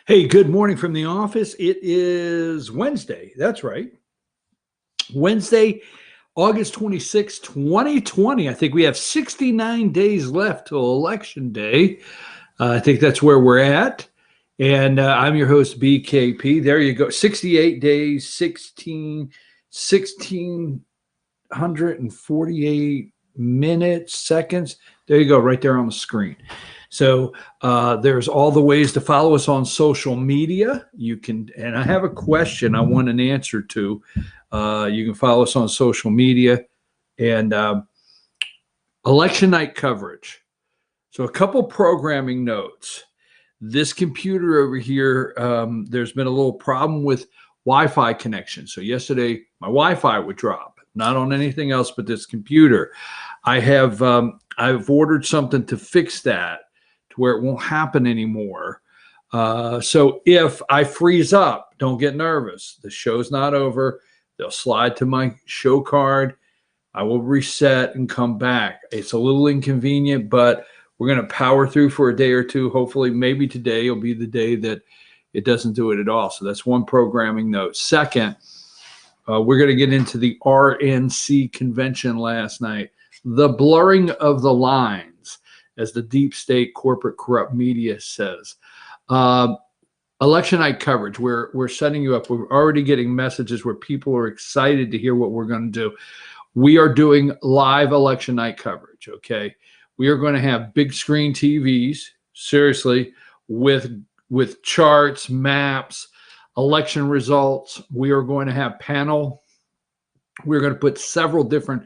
Hey, good morning from the office. It is Wednesday. That's right. Wednesday, August 26, 2020. I think we have 69 days left till Election Day. I think that's where we're at. And I'm your host, BKP. There you go. 68 days, 1,648 minutes, seconds. There you go, right there on the screen. So there's all the ways to follow us on social media. You can, and I have a question I want an answer to. You can follow us on social media and election night coverage. So a couple programming notes. This computer over here, there's been a little problem with Wi-Fi connection. So yesterday my Wi-Fi would drop, not on anything else but this computer. I've ordered something to fix that to where it won't happen anymore. So if I freeze up, don't get nervous. The show's not over. They'll slide to my show card. I will reset and come back. It's a little inconvenient, but we're going to power through for a day or two. Hopefully, maybe today will be the day that it doesn't do it at all. So that's one programming note. Second, we're going to get into the RNC convention last night. The blurring of the lines, as the deep state corporate corrupt media says. Election night coverage, we're setting you up. We're already getting messages where people are excited to hear what we're going to do. We are doing live election night coverage, okay? We are going to have big screen TVs, seriously, with charts, maps, election results. We are going to have panel. We're going to put several different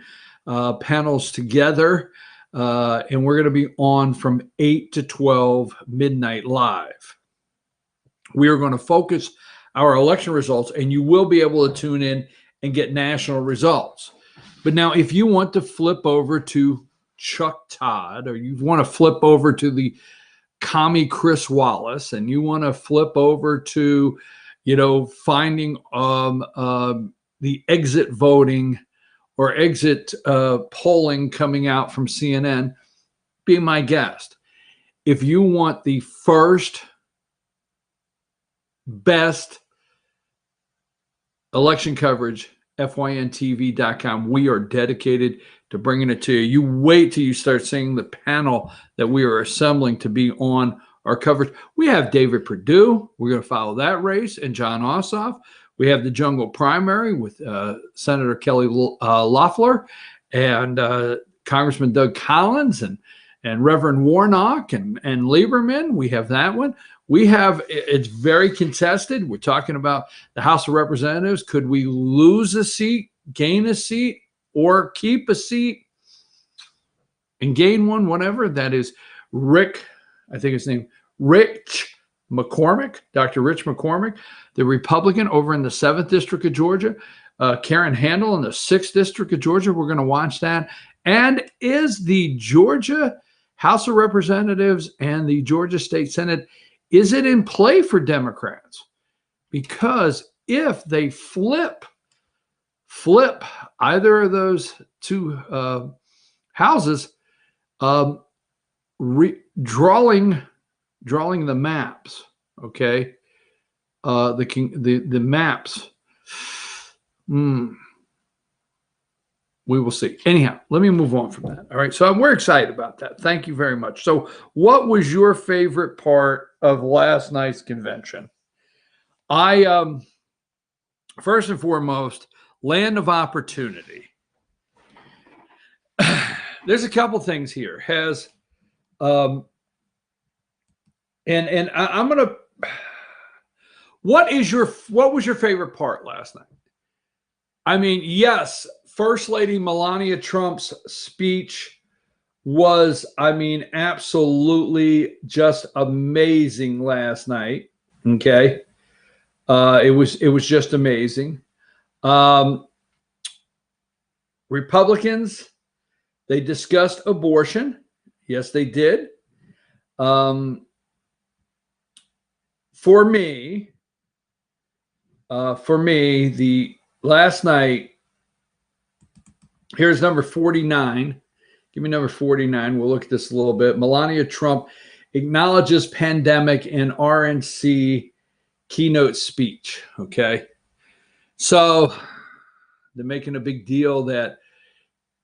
panels together, and we're going to be on from 8 to 12 midnight live. We are going to focus our election results, and you will be able to tune in and get national results. But now, if you want to flip over to Chuck Todd, or you want to flip over to the commie Chris Wallace, and you want to flip over to, finding the exit voting or exit polling coming out from CNN, be my guest. If you want the first best election coverage, FYNTV.com. We are dedicated to bringing it to you. You wait till you start seeing the panel that we are assembling to be on our coverage. We have David Perdue. We're going to follow that race, and Jon Ossoff. We have the jungle primary with Senator Kelly Loeffler and Congressman Doug Collins and Reverend Warnock and Lieberman. We have that one. It's very contested. We're talking about the House of Representatives. Could we lose a seat, gain a seat, or keep a seat and gain one, whatever? That is Rich McCormick, Dr. Rich McCormick, the Republican over in the 7th District of Georgia, Karen Handel in the 6th District of Georgia. We're going to watch that. And is the Georgia House of Representatives and the Georgia State Senate, is it in play for Democrats? Because if they flip either of those two houses, drawing the maps, okay, the maps. We will see. Anyhow, let me move on from that. All right. So we're excited about that. Thank you very much. So what was your favorite part of last night's convention? First and foremost, land of opportunity. There's a couple things here. I'm going to, what was your favorite part last night? I mean, yes, First Lady Melania Trump's speech was, absolutely just amazing last night. Okay. It was just amazing. Republicans, they discussed abortion. Yes, they did. For me, the last night, here's number 49. Give me number 49. We'll look at this a little bit. Melania Trump acknowledges pandemic in RNC keynote speech. Okay. So they're making a big deal that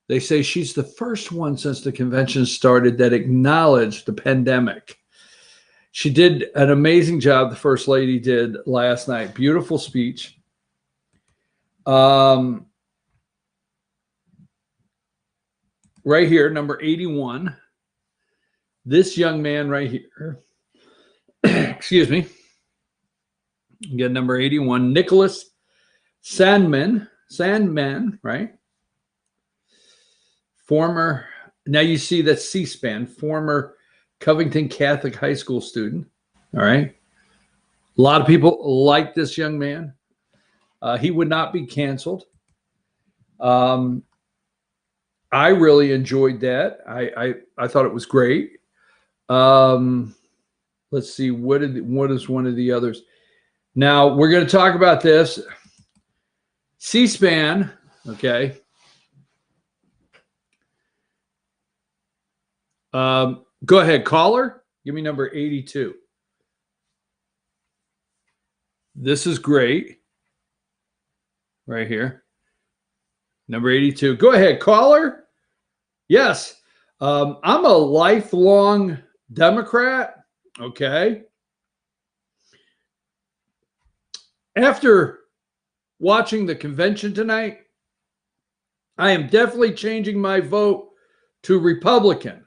they say she's the first one since the convention started that acknowledged the pandemic. She did an amazing job. The First Lady did last night. Beautiful speech. Right here, number 81. This young man right here, excuse me, get number 81, Nicholas Sandmann, right? Former, now you see that C-SPAN, former Covington Catholic High School student, all right? A lot of people like this young man. He would not be canceled. I really enjoyed that. I thought it was great. Let's see, what is one of the others? Now we're going to talk about this. C-SPAN, okay. Go ahead, caller. Give me number 82. This is great. Right here. Number 82. Go ahead, caller. Yes. I'm a lifelong Democrat. Okay. After watching the convention tonight, I am definitely changing my vote to Republican.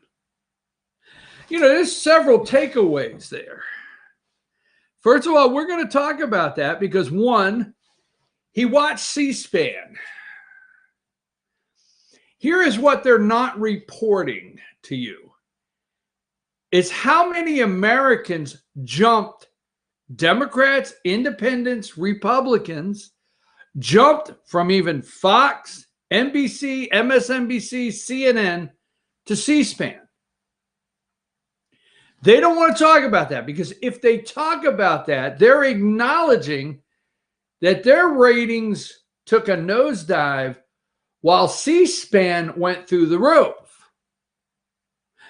You know, there's several takeaways there. First of all, we're going to talk about that because, one, he watched C-SPAN. Here is what they're not reporting to you. It's how many Americans jumped, Democrats, independents, Republicans, jumped from even Fox, NBC, MSNBC, CNN to C-SPAN. They don't want to talk about that because if they talk about that, they're acknowledging that their ratings took a nosedive while C-SPAN went through the roof.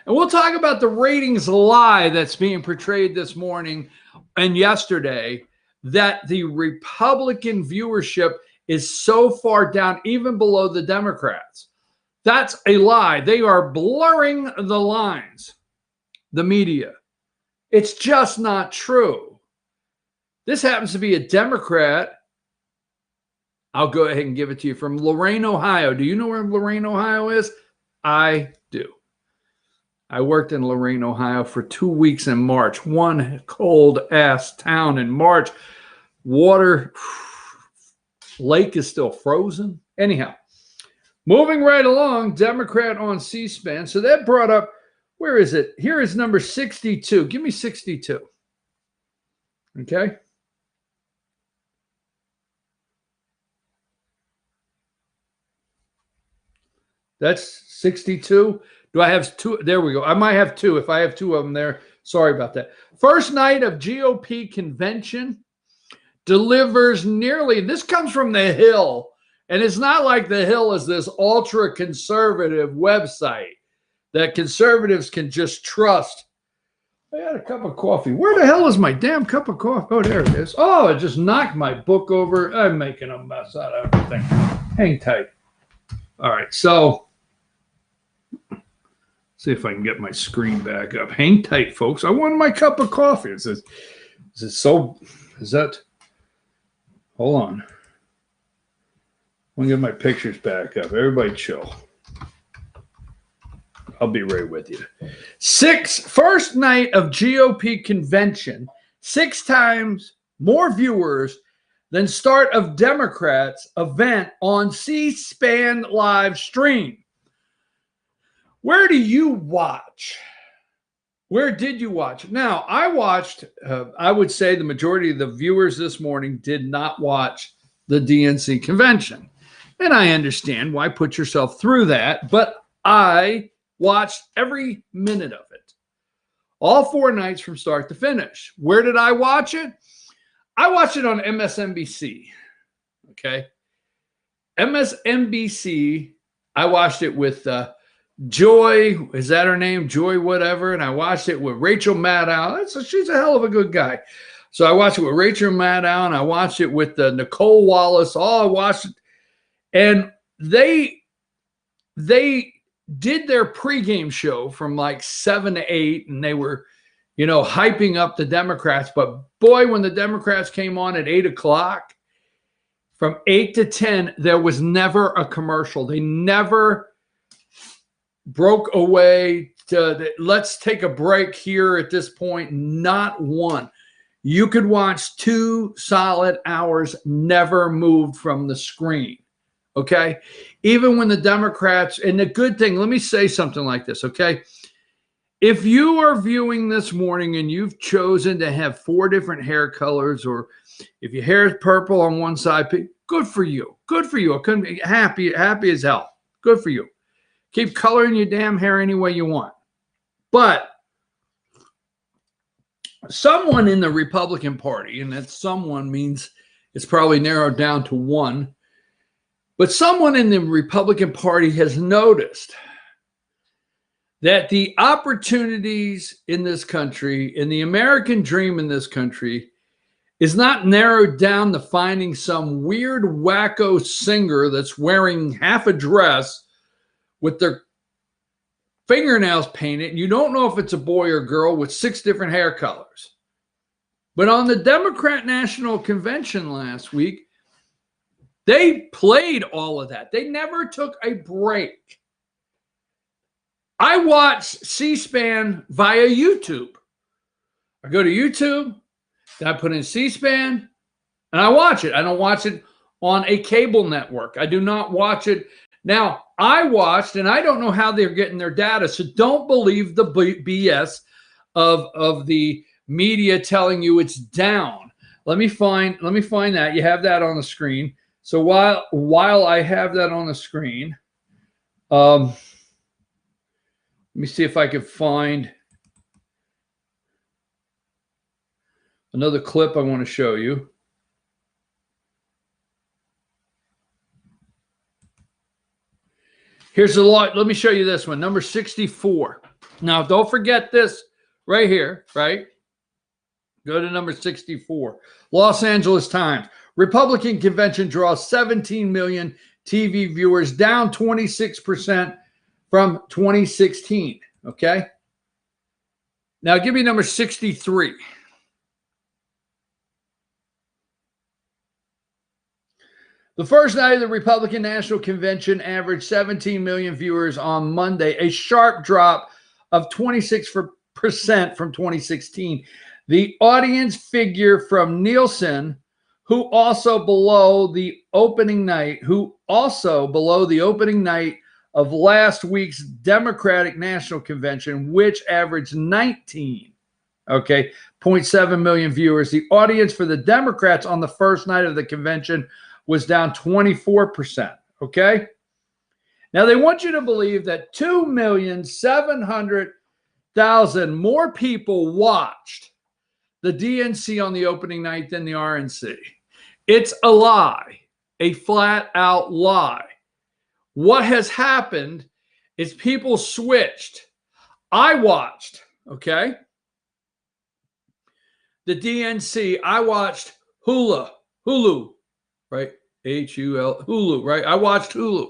And we'll talk about the ratings lie that's being portrayed this morning and yesterday, that the Republican viewership is so far down, even below the Democrats. That's a lie. They are blurring the lines, the media. It's just not true. This happens to be a Democrat. I'll go ahead and give it to you, from Lorain, Ohio. Do you know where Lorain, Ohio is? I do. I worked in Lorain, Ohio for 2 weeks in March. One cold-ass town in March. Water, lake is still frozen. Anyhow, moving right along, Democrat on C-SPAN. So that brought up, where is it? Here is number 62. Give me 62. Okay. That's 62. Do I have two? There we go. I might have two. If I have two of them there, sorry about that. First night of GOP convention delivers nearly, this comes from The Hill, and it's not like The Hill is this ultra-conservative website that conservatives can just trust. I had a cup of coffee. Where the hell is my damn cup of coffee? Oh, there it is. Oh, it just knocked my book over. I'm making a mess out of everything. Hang tight. All right, so see if I can get my screen back up. Hang tight, folks. I wanted my cup of coffee. Is that, hold on. I'm going to get my pictures back up. Everybody chill. I'll be right with you. First night of GOP convention, 6 times more viewers than start of Democrats event on C-SPAN live stream. Where do you watch? Where did you watch? Now, I watched, I would say the majority of the viewers this morning did not watch the DNC convention. And I understand why, put yourself through that, but I watched every minute of it. All 4 nights from start to finish. Where did I watch it? I watched it on MSNBC. Okay. MSNBC, I watched it with Joy, is that her name? Joy whatever. And I watched it with Rachel Maddow. She's a hell of a good guy. So I watched it with Rachel Maddow, and I watched it with Nicole Wallace. I watched it. And they did their pregame show from like 7 to 8, and they were, hyping up the Democrats. But boy, when the Democrats came on at 8 o'clock, from 8 to 10, there was never a commercial. They never broke away to let's take a break here at this point. Not one. You could watch 2 solid hours, never moved from the screen. Okay. Even when the Democrats, and the good thing, let me say something like this. Okay. If you are viewing this morning and you've chosen to have 4 different hair colors, or if your hair is purple on one side, good for you. Good for you. I couldn't be happy as hell. Good for you. Keep coloring your damn hair any way you want. But someone in the Republican Party, and that someone means it's probably narrowed down to one, but someone in the Republican Party has noticed that the opportunities in this country, and the American dream in this country, is not narrowed down to finding some weird wacko singer that's wearing half a dress with their fingernails painted, and you don't know if it's a boy or girl, with 6 different hair colors. But on the Democrat National Convention last week, they played all of that. They never took a break. I watch C-SPAN via YouTube. I go to YouTube, then I put in C-SPAN, and I watch it. I don't watch it on a cable network. I do not watch it. Now, I watched, and I don't know how they're getting their data, so don't believe the BS of the media telling you it's down. Let me find that. You have that on the screen. So while I have that on the screen, let me see if I can find another clip I want to show you. Here's the lot. Let me show you this one, number 64. Now, don't forget this right here, right? Go to number 64. Los Angeles Times. Republican convention draws 17 million TV viewers, down 26% from 2016. Okay. Now, give me number 63. The first night of the Republican National Convention averaged 17 million viewers on Monday, a sharp drop of 26% from 2016. The audience figure from Nielsen, who also below the opening night of last week's Democratic National Convention, which averaged 0.7 million viewers. The audience for the Democrats on the first night of the convention was down 24%. Okay. Now they want you to believe that 2,700,000 more people watched the DNC on the opening night than the RNC. It's a lie, a flat out lie. What has happened is people switched. I watched, the DNC. I watched Hulu, right? Hulu, right? I watched Hulu.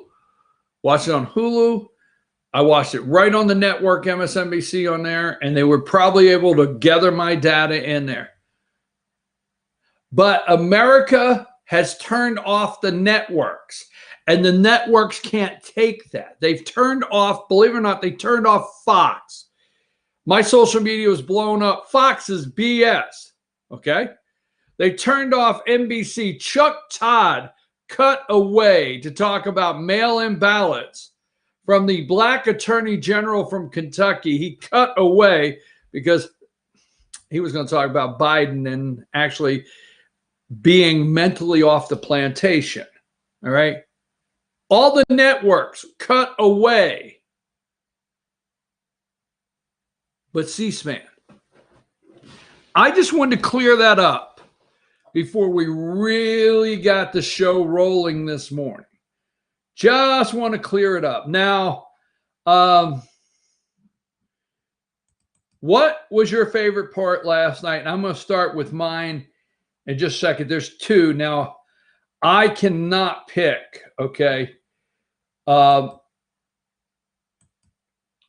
Watched it on Hulu. I watched it right on the network, MSNBC on there, and they were probably able to gather my data in there. But America has turned off the networks, and the networks can't take that. They've turned off, believe it or not, they turned off Fox. My social media was blown up. Fox is BS, okay? They turned off NBC. Chuck Todd cut away to talk about mail-in ballots from the black attorney general from Kentucky. He cut away because he was going to talk about Biden and actually being mentally off the plantation. All right. All the networks cut away. But C-SPAN. I just wanted to clear that up before we really got the show rolling this morning. Just want to clear it up. Now, What was your favorite part last night? And I'm going to start with mine in just a second. There's two. Now, I cannot pick, okay?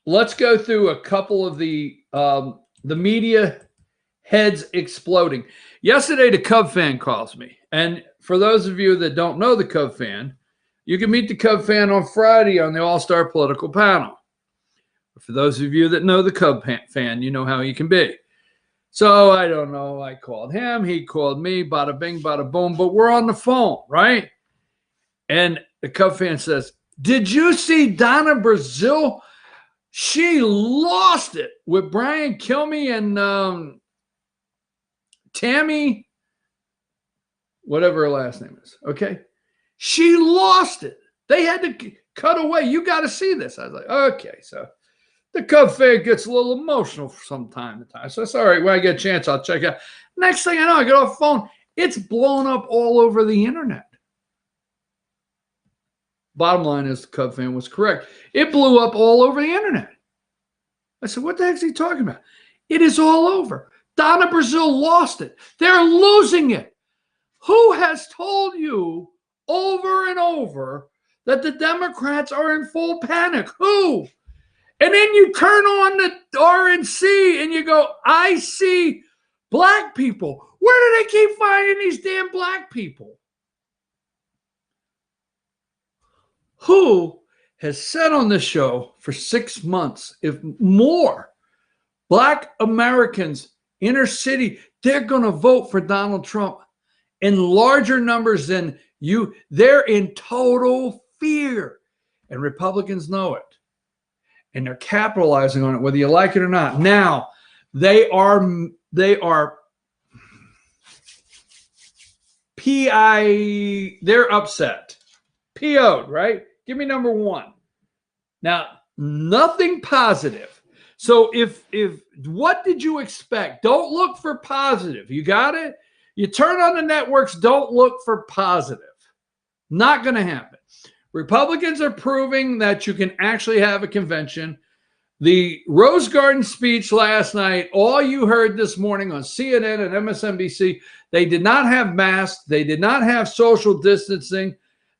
Let's go through a couple of the media heads exploding. Yesterday, the Cub fan calls me. And for those of you that don't know the Cub fan, you can meet the Cub fan on Friday on the All-Star Political Panel. For those of you that know the Cub fan, you know how he can be. So I don't know. I called him. He called me. Bada bing, bada boom. But we're on the phone, right? And the Cub fan says, did you see Donna Brazile? She lost it with Brian Kilmeade and Tammy, whatever her last name is. Okay. She lost it. They had to cut away. You got to see this. I was like, okay. So the Cub fan gets a little emotional from time to time. So it's all right. When I get a chance, I'll check it out. Next thing I know, I get off the phone. It's blown up all over the internet. Bottom line is the Cub fan was correct. It blew up all over the internet. I said, what the heck is he talking about? It is all over. Donna Brazile lost it. They're losing it. Who has told you over and over that the Democrats are in full panic? Who? And then you turn on the RNC and you go, I see black people. Where do they keep finding these damn black people? Who has said on this show for 6 months, if more, black Americans, inner city, they're going to vote for Donald Trump in larger numbers than you. They're in total fear. And Republicans know it. And they're capitalizing on it, whether you like it or not. Now, they're upset. PO'd, right? Give me number one. Now, nothing positive. So if what did you expect? Don't look for positive. You got it? You turn on the networks, don't look for positive. Not going to happen. Republicans are proving that you can actually have a convention. The Rose Garden speech last night, all you heard this morning on CNN and MSNBC, they did not have masks. They did not have social distancing.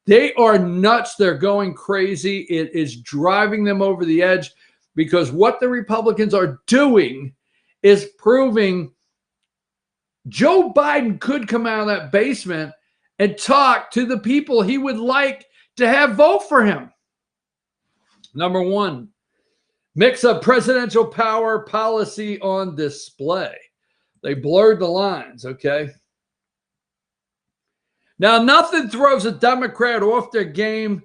They are nuts. They're going crazy. It is driving them over the edge because what the Republicans are doing is proving Joe Biden could come out of that basement and talk to the people he would like to have vote for him. Number one, mix of presidential power policy on display. They blurred the lines, okay? Now, nothing throws a Democrat off their game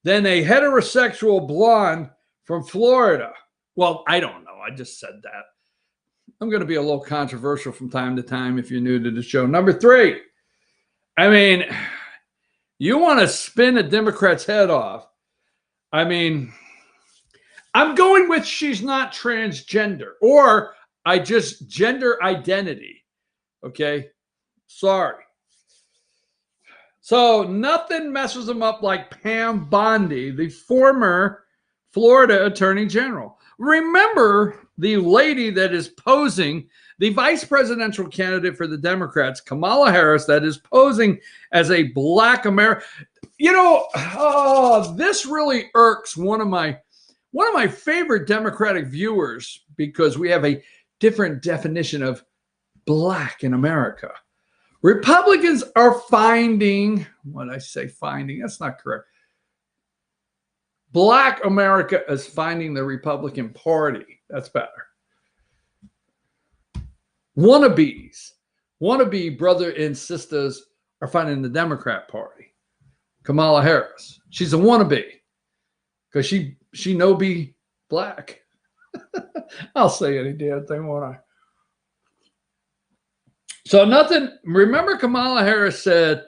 than a heterosexual blonde from Florida. Well, I don't know. I just said that. I'm going to be a little controversial from time to time if you're new to the show. Number three, I mean, you want to spin a Democrat's head off. I mean, I'm going with she's not transgender or I just gender identity. Okay. Sorry. So nothing messes them up like Pam Bondi, the former Florida Attorney General. Remember the lady that is posing, the vice presidential candidate for the Democrats, Kamala Harris, that is posing as a black American. You know, this really irks one of my favorite Democratic viewers because we have a different definition of black in America. Republicans are finding, that's not correct. Black America is finding the Republican Party. That's better. Wannabe brother and sisters are finding the Democrat Party. Kamala Harris. She's a wannabe because she no be black. I'll say any damn thing, won't I? So nothing. Remember, Kamala Harris said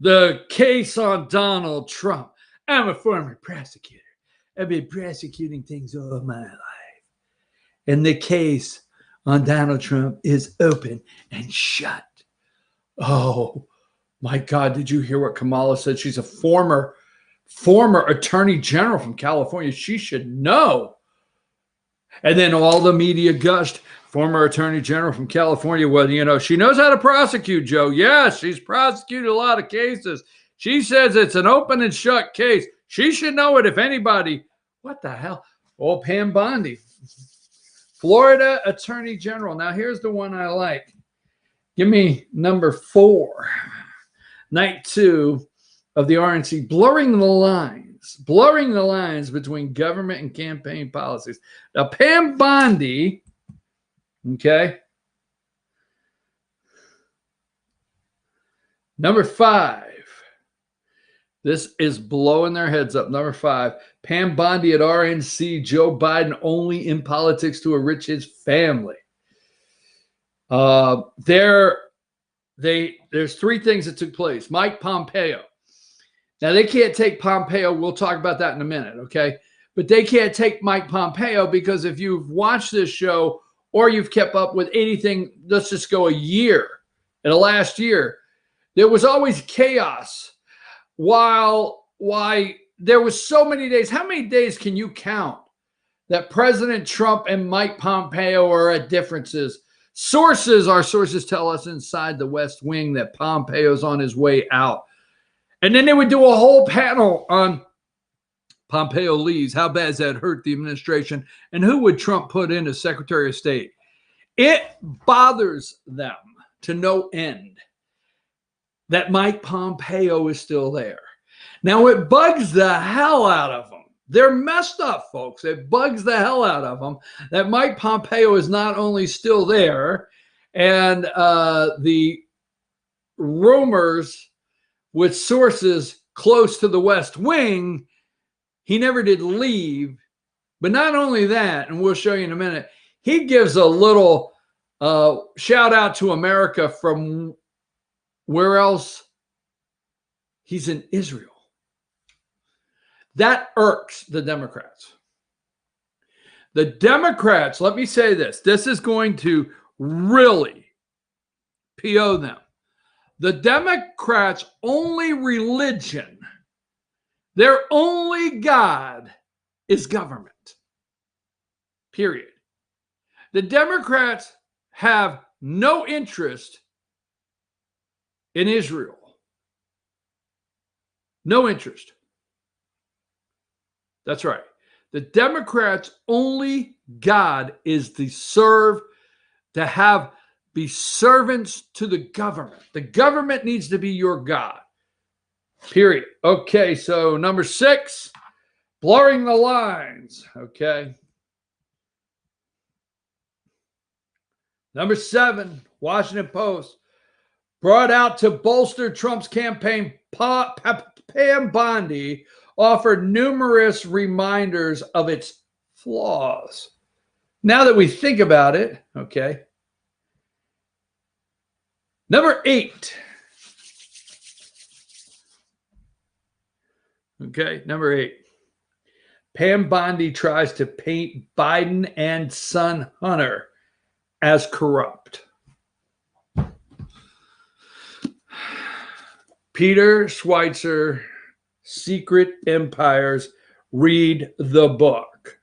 the case on Donald Trump. I'm a former prosecutor. I've been prosecuting things all my life. And the case on Donald Trump is open and shut. Oh, my God. Did you hear what Kamala said? She's a former former attorney general from California. She should know. And then all the media gushed. Former attorney general from California. Well, you know, she knows how to prosecute, Joe. Yes, she's prosecuted a lot of cases. She says it's an open and shut case. She should know it if anybody. What the hell? Oh, Pam Bondi, Florida attorney general. Now, here's the one I like. Give me number 4. Night 2 of the RNC, blurring the lines between government and campaign policies. Now, Pam Bondi, okay. Number 5. This is blowing their heads up. Number 5. Pam Bondi at RNC. Joe Biden only in politics to enrich his family. There's 3 things that took place. Mike Pompeo. Now, they can't take Pompeo. We'll talk about that in a minute, okay? But they can't take Mike Pompeo because if you've watched this show or you've kept up with anything, let's just go a year. In the last year, there was always chaos. Why there was so many days. How many days can you count that President Trump and Mike Pompeo are at differences? Our sources tell us inside the West Wing that Pompeo's on his way out. And then they would do a whole panel on Pompeo leaves. How bad does that hurt the administration? And who would Trump put in as Secretary of State? It bothers them to no end that Mike Pompeo is still there. Now, it bugs the hell out of them. They're messed up, folks. It bugs the hell out of them that Mike Pompeo is not only still there, and the rumors with sources close to the West Wing, he never did leave. But not only that, and we'll show you in a minute, he gives a little shout out to America from where else? He's in Israel. That irks the Democrats. The Democrats, let me say this. This is going to really PO them. The Democrats' only religion, their only God is government. Period. The Democrats have no interest in Israel. No interest. That's right. The Democrats' only God is to serve, to be servants to the government. The government needs to be your God. Period. Okay, so number 6, blurring the lines. Okay. Number 7, Washington Post. Brought out to bolster Trump's campaign, Pam Bondi offered numerous reminders of its flaws. Now that we think about it, okay. Number 8. Okay, number 8. Pam Bondi tries to paint Biden and son Hunter as corrupt. Peter Schweizer, Secret Empires. Read the book.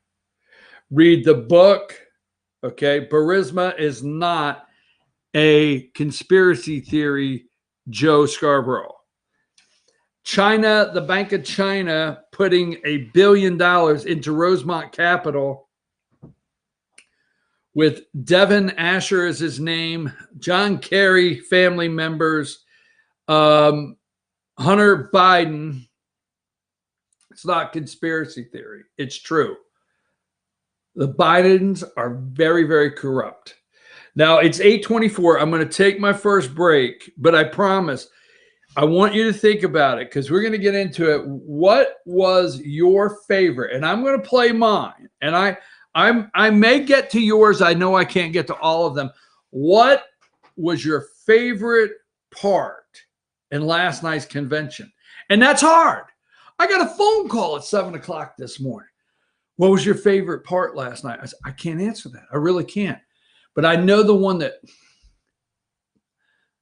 Read the book. Okay. Burisma is not a conspiracy theory, Joe Scarborough. China, the Bank of China, putting $1 billion into Rosemont Capital with Devin Asher as his name, John Kerry family members, Hunter Biden. It's not conspiracy theory. It's true. The Bidens are very, very corrupt. Now, it's 8:24. I'm going to take my first break, but I promise I want you to think about it because we're going to get into it. What was your favorite? And I'm going to play mine. And I may get to yours. I know I can't get to all of them. What was your favorite part in last night's convention? And that's hard. I got a phone call at 7 o'clock this morning. What was your favorite part last night? I said, I can't answer that. I really can't. But I know the one that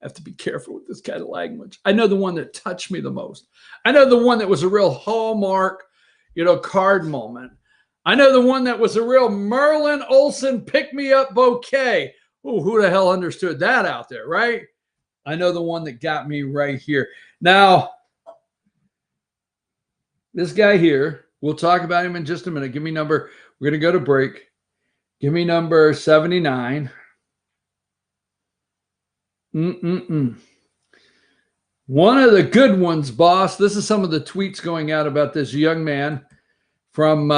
I have to be careful with this kind of language. I know the one that touched me the most. I know the one that was a real hallmark, card moment. I know the one that was a real Merlin Olsen pick me up bouquet. Oh, who the hell understood that out there, right? I know the one that got me right here. Now, this guy here, we'll talk about him in just a minute. Give me number, we're going to go to break. Give me number 79. One of the good ones, boss. This is some of the tweets going out about this young man from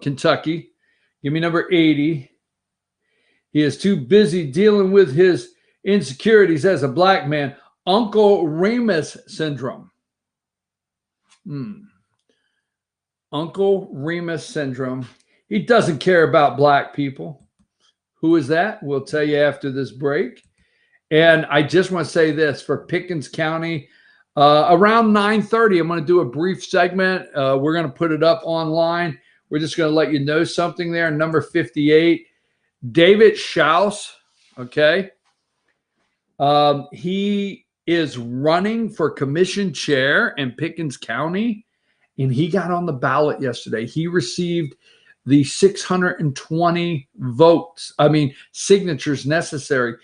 Kentucky. Give me number 80. He is too busy dealing with his insecurities as a black man. Uncle Remus syndrome. Uncle Remus syndrome. He doesn't care about black people. Who is that? We'll tell you after this break. And I just want to say this for Pickens County. Around 9:30, I'm going to do a brief segment. We're going to put it up online. We're just going to let you know something there. Number 58, David Schaus. Okay. He is running for commission chair in Pickens County, and he got on the ballot yesterday. He received the 620 signatures necessary.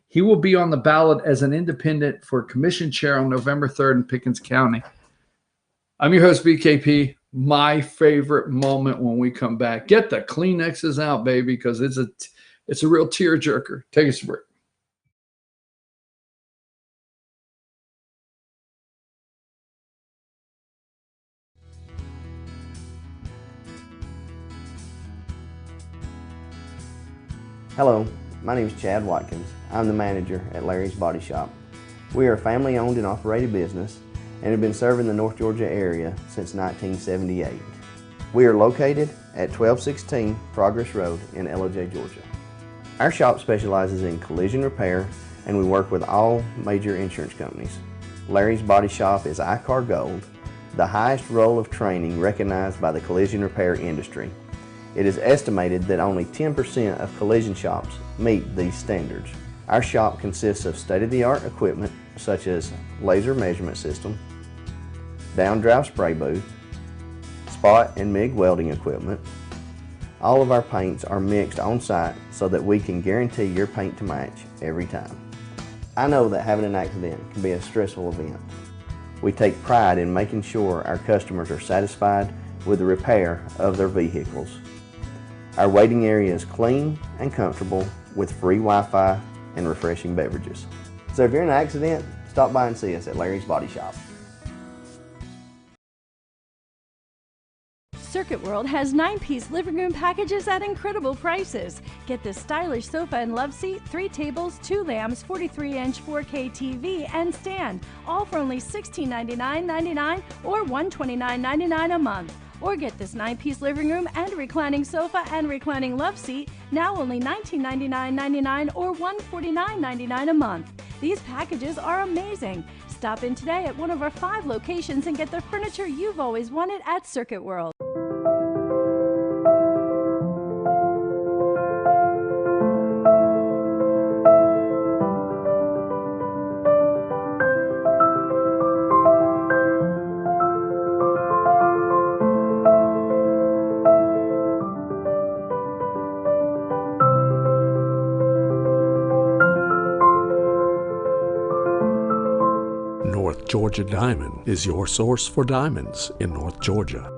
He will be on the ballot as an independent for commission chair on November 3rd in Pickens County. I'm your host, BKP. My favorite moment when we come back. Get the Kleenexes out, baby, because it's a real tearjerker. Take us a break. Hello, my name is Chad Watkins. I'm the manager at Larry's Body Shop. We are a family-owned and operated business and have been serving the North Georgia area since 1978. We are located at 1216 Progress Road in LOJ, Georgia. Our shop specializes in collision repair and we work with all major insurance companies. Larry's Body Shop is ICAR Gold, the highest role of training recognized by the collision repair industry. It is estimated that only 10% of collision shops meet these standards. Our shop consists of state-of-the-art equipment such as laser measurement system, down-drive spray booth, spot and MIG welding equipment. All of our paints are mixed on site so that we can guarantee your paint to match every time. I know that having an accident can be a stressful event. We take pride in making sure our customers are satisfied with the repair of their vehicles. Our waiting area is clean and comfortable with free Wi-Fi and refreshing beverages. So if you're in an accident, stop by and see us at Larry's Body Shop. Circuit World has 9-piece living room packages at incredible prices. Get this stylish sofa and love seat, 3 tables, 2 lamps, 43-inch 4K TV, and stand, all for only $1699.99 or $129.99 a month. Or get this 9-piece living room and reclining sofa and reclining love seat, now only $1999.99 or $149.99 a month. These packages are amazing. Stop in today at one of our 5 locations and get the furniture you've always wanted at Circuit World. North Georgia Diamond is your source for diamonds in North Georgia.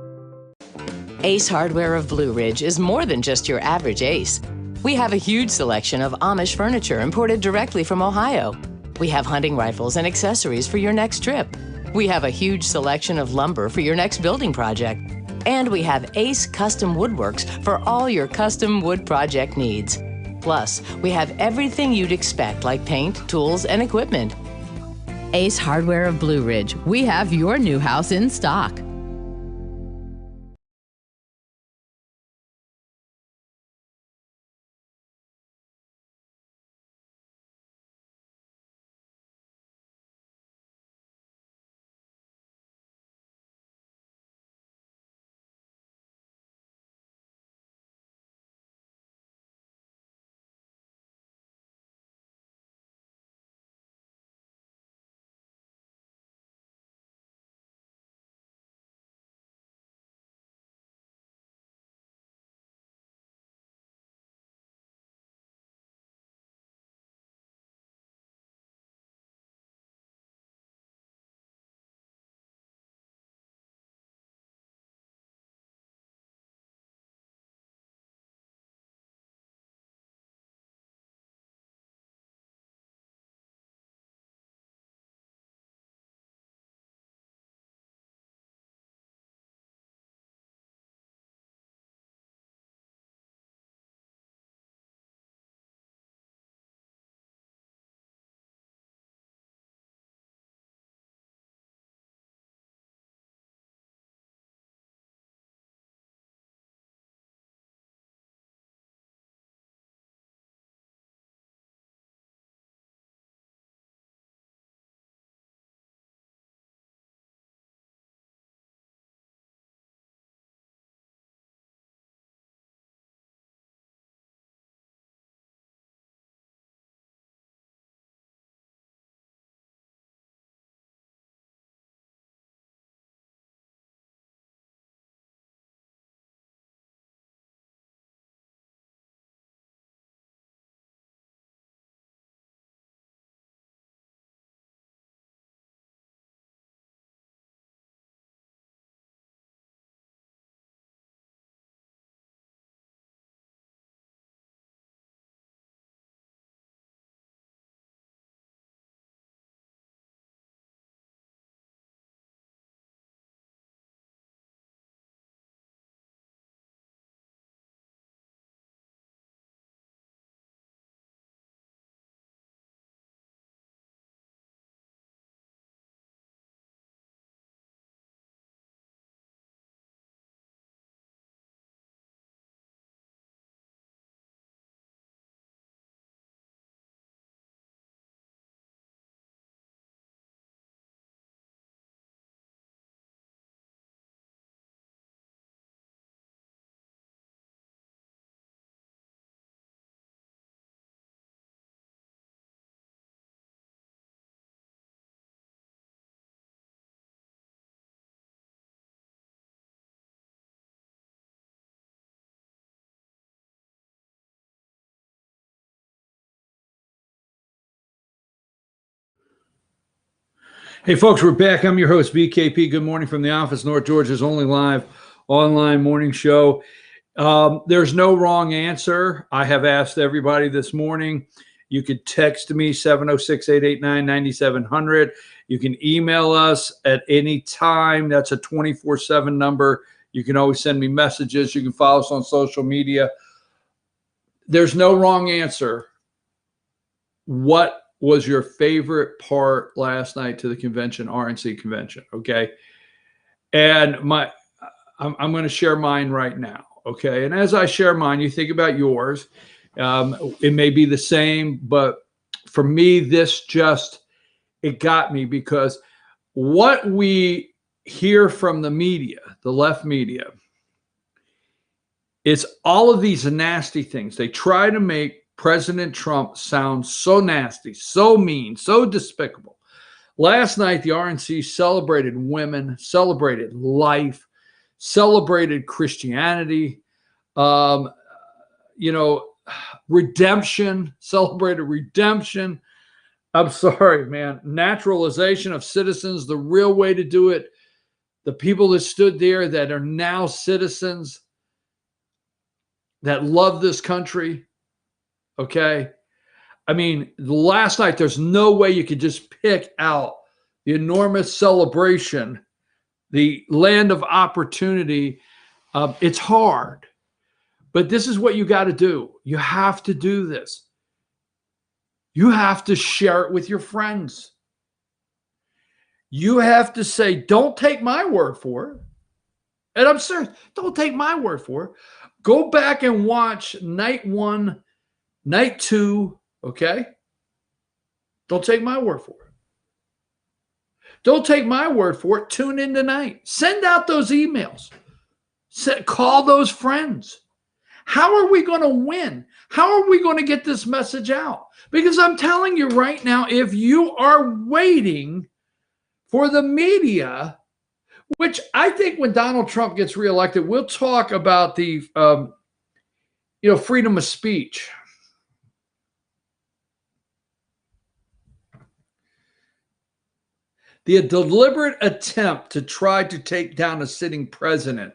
Ace Hardware of Blue Ridge is more than just your average Ace. We have a huge selection of Amish furniture imported directly from Ohio. We have hunting rifles and accessories for your next trip. We have a huge selection of lumber for your next building project. And we have Ace Custom Woodworks for all your custom wood project needs. Plus, we have everything you'd expect like paint, tools, and equipment. Ace Hardware of Blue Ridge. We have your new house in stock. Hey, folks, we're back. I'm your host, BKP. Good morning from the office, North Georgia's only live online morning show. There's no wrong answer. I have asked everybody this morning. You could text me 706-889-9700. You can email us at any time. That's a 24/7 number. You can always send me messages. You can follow us on social media. There's no wrong answer. What was your favorite part last night to the convention, RNC convention? Okay. And I'm going to share mine right now. Okay. And as I share mine, you think about yours. It may be the same, but for me, it got me because what we hear from the media, the left media, it's all of these nasty things. They try to make President Trump sounds so nasty, so mean, so despicable. Last night, the RNC celebrated women, celebrated life, celebrated Christianity, redemption, celebrated redemption. I'm sorry, man. Naturalization of citizens, the real way to do it. The people that stood there that are now citizens that love this country. Okay. I mean, last night, there's no way you could just pick out the enormous celebration, the land of opportunity. It's hard, but this is what you got to do. You have to do this. You have to share it with your friends. You have to say, don't take my word for it. And I'm serious. Don't take my word for it. Go back and watch night 1, night 2, okay? Don't take my word for it. Don't take my word for it. Tune in tonight. Send out those emails. Call those friends. How are we going to win? How are we going to get this message out? Because I'm telling you right now, if you are waiting for the media, which I think when Donald Trump gets reelected, we'll talk about the freedom of speech. The deliberate attempt to try to take down a sitting president.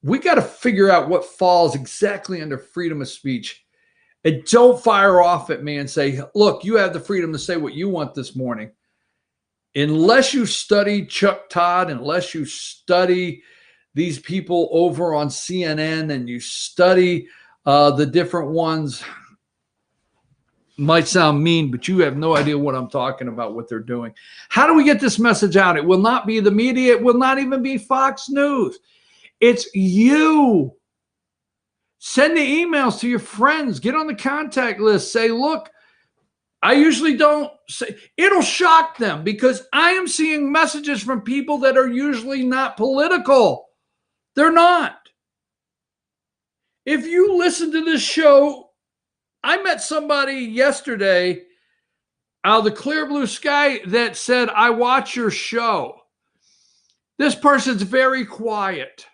We got to figure out what falls exactly under freedom of speech. And don't fire off at me and say, look, you have the freedom to say what you want this morning. Unless you study Chuck Todd, unless you study these people over on CNN and you study the different ones, might sound mean, but you have no idea what I'm talking about, what they're doing. How do we get this message out? It will not be the media. It will not even be Fox News. It's you. Send the emails to your friends. Get on the contact list. Say, look, I usually don't say, it'll shock them because I am seeing messages from people that are usually not political. They're not. If you listen to this show, I met somebody yesterday out of the clear blue sky that said, I watch your show. This person's very quiet.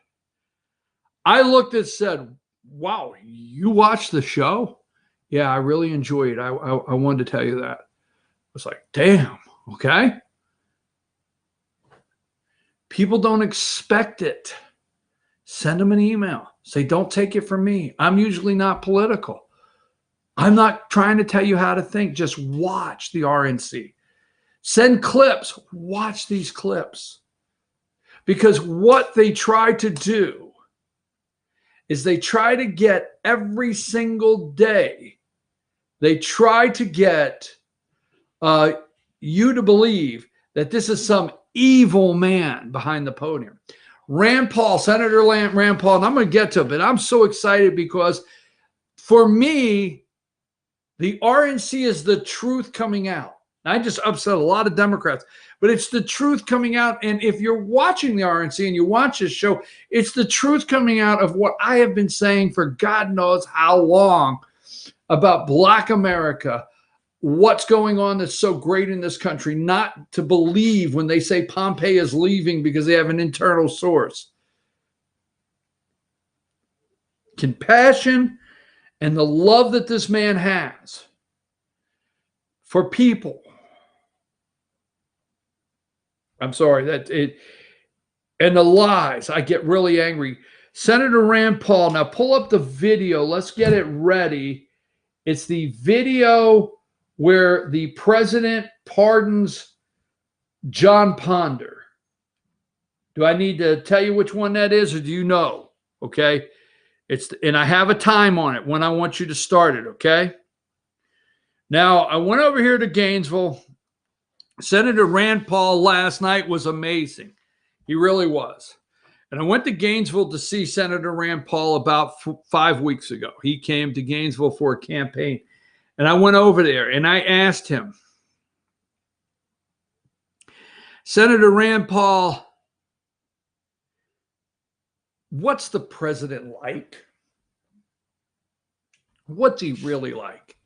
I looked and said, wow, you watch the show? Yeah, I really enjoy it. I wanted to tell you that. I was like, damn, okay. People don't expect it. Send them an email. Say, don't take it from me. I'm usually not political. I'm not trying to tell you how to think. Just watch the RNC. Send clips. Watch these clips. Because what they try to do is they try to get every single day, they try to get you to believe that this is some evil man behind the podium. Rand Paul, Senator Rand Paul, and I'm going to get to it, but I'm so excited because for me, the RNC is the truth coming out. I just upset a lot of Democrats, but it's the truth coming out. And if you're watching the RNC and you watch this show, it's the truth coming out of what I have been saying for God knows how long about Black America, what's going on that's so great in this country, not to believe when they say Pompeo is leaving because they have an internal source. Compassion and the love that this man has for people I'm sorry that it, and the lies. I get really angry. Senator Rand Paul. Now pull up the video. Let's get it ready. It's the video where the president pardons John Ponder. Do I need to tell you which one that is, or do you know? Okay. And I have a time on it when I want you to start it. Okay. Now I went over here to Gainesville. Senator Rand Paul last night was amazing. He really was. And I went to Gainesville to see Senator Rand Paul about 5 weeks ago. He came to Gainesville for a campaign. And I went over there and I asked him, Senator Rand Paul, what's the president like? What's he really like?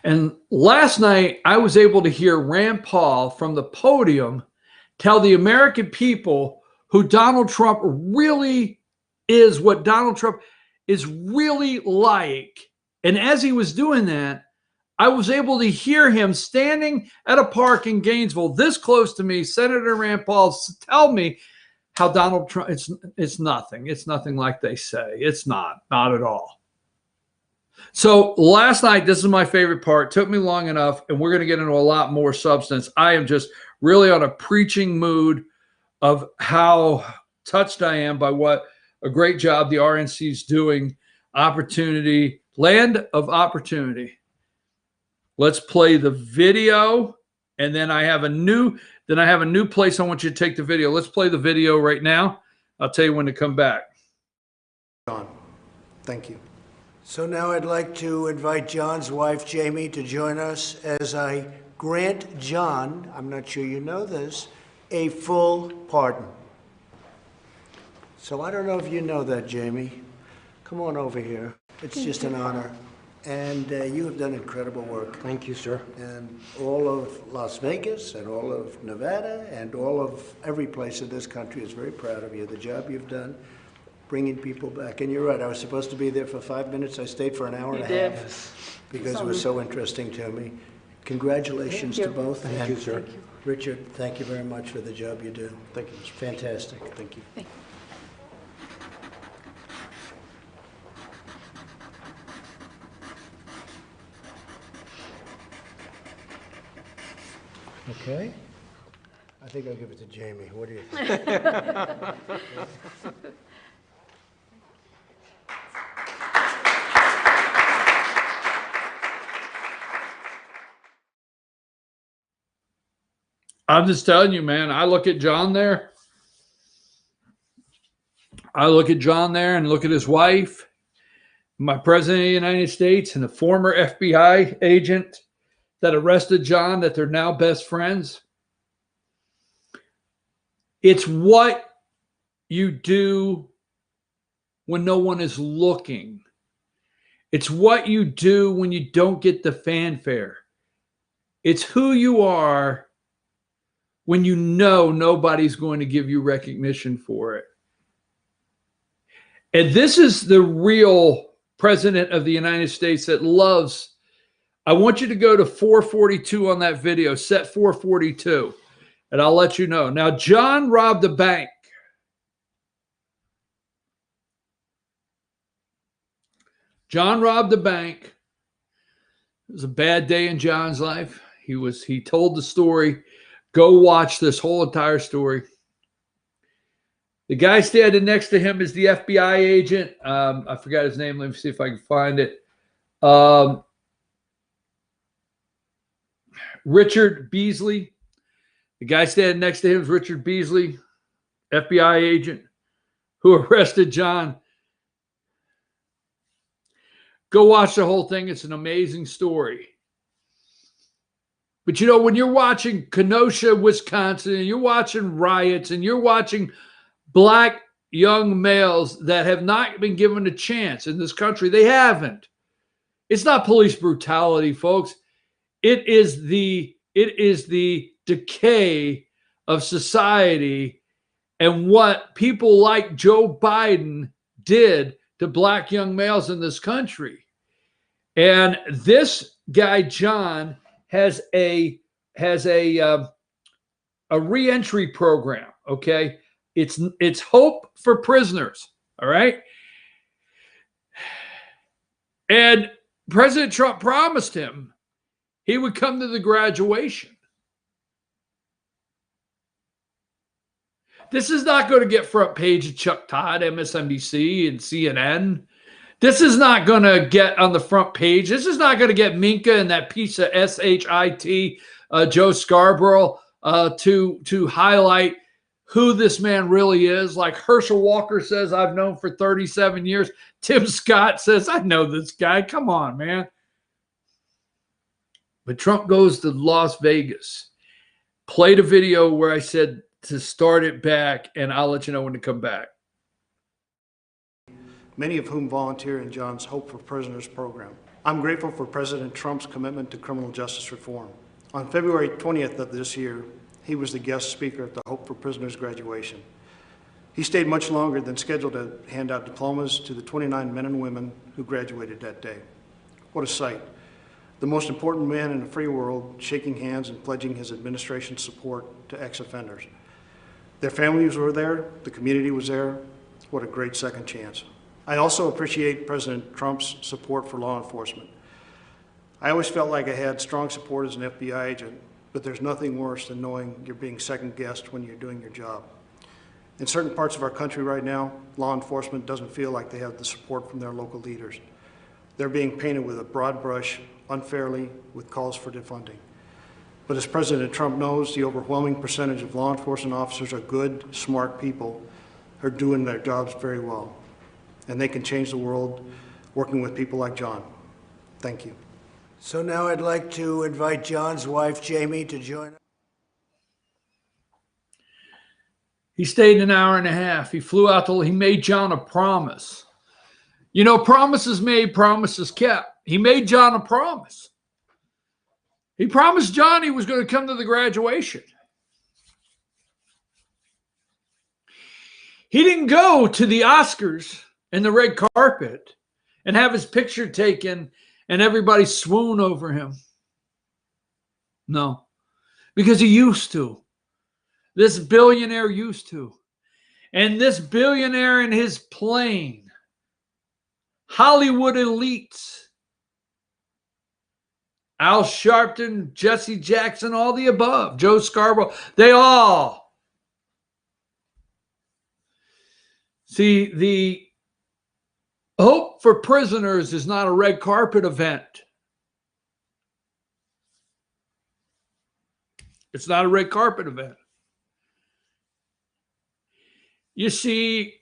And last night, I was able to hear Rand Paul from the podium tell the American people who Donald Trump really is, what Donald Trump is really like. And as he was doing that, I was able to hear him standing at a park in Gainesville, this close to me, Senator Rand Paul, tell me how Donald Trump, it's nothing. It's nothing like they say. It's not at all. So last night, this is my favorite part. Took me long enough, and we're going to get into a lot more substance. I am just really on a preaching mood of how touched I am by what a great job the RNC is doing. Opportunity, land of opportunity. Let's play the video, and then I have a new place I want you to take the video. Let's play the video right now. I'll tell you when to come back. John, thank you. So now I'd like to invite John's wife, Jamie, to join us as I grant John, I'm not sure you know this, a full pardon. So I don't know if you know that, Jamie. Come on over here. It's just an honor. And you have done incredible work. Thank you, sir. And all of Las Vegas and all of Nevada and all of every place in this country is very proud of you, the job you've done, bringing people back. And you're right, I was supposed to be there for 5 minutes. I stayed for an hour and a half because it was so interesting to me. Congratulations to both. Thank you, sir. Thank you. Richard, thank you very much for the job you do. Thank you. It's fantastic. Thank you. Thank you. Okay. I think I'll give it to Jamie. What do you think? I'm just telling you, man, I look at John there. I look at John there and look at his wife, my president of the United States, and the former FBI agent that arrested John, that they're now best friends. It's what you do when no one is looking. It's what you do when you don't get the fanfare. It's who you are when you know nobody's going to give you recognition for it. And this is the real president of the United States that loves. I want you to go to 442 on that video, set 442, and I'll let you know. Now, John robbed a bank. John robbed a bank. It was a bad day in John's life. He told the story. Go watch this whole entire story. The guy standing next to him is the FBI agent. I forgot his name. Let me see if I can find it. Richard Beasley. The guy standing next to him is Richard Beasley, FBI agent who arrested John. Go watch the whole thing. It's an amazing story. But, you know, when you're watching Kenosha, Wisconsin, and you're watching riots, and you're watching black young males that have not been given a chance in this country, they haven't. It's not police brutality, folks. It is the decay of society and what people like Joe Biden did to black young males in this country. And this guy, John, has a a reentry program. Okay. It's Hope for Prisoners. All right. And President Trump promised him he would come to the graduation. This is not going to get front page of Chuck Todd, MSNBC, and CNN. This is not going to get on the front page. This is not going to get Minka and that piece of SHIT, Joe Scarborough, to highlight who this man really is. Like Herschel Walker says, I've known for 37 years. Tim Scott says, I know this guy. Come on, man. But Trump goes to Las Vegas, played a video where I said to start it back, and I'll let you know when to come back. Many of whom volunteer in John's Hope for Prisoners program. I'm grateful for President Trump's commitment to criminal justice reform. On February 20th of this year, he was the guest speaker at the Hope for Prisoners graduation. He stayed much longer than scheduled to hand out diplomas to the 29 men and women who graduated that day. What a sight. The most important man in the free world shaking hands and pledging his administration's support to ex-offenders. Their families were there, the community was there. What a great second chance. I also appreciate President Trump's support for law enforcement. I always felt like I had strong support as an FBI agent, but there's nothing worse than knowing you're being second-guessed when you're doing your job. In certain parts of our country right now, law enforcement doesn't feel like they have the support from their local leaders. They're being painted with a broad brush, unfairly, with calls for defunding. But as President Trump knows, the overwhelming percentage of law enforcement officers are good, smart people who are doing their jobs very well. And they can change the world working with people like John. Thank you. So now I'd like to invite John's wife, Jamie, to join us. He stayed an hour and a half. He flew out he made John a promise. You know, promises made, promises kept. He made John a promise. He promised John he was going to come to the graduation. He didn't go to the Oscars and the red carpet and have his picture taken and everybody swoon over him. No, because he used to. This billionaire used to. And this billionaire in his plane, Hollywood elites, Al Sharpton, Jesse Jackson, all the above, Joe Scarborough, they all. See, the Hope for Prisoners is not a red carpet event. It's not a red carpet event. You see,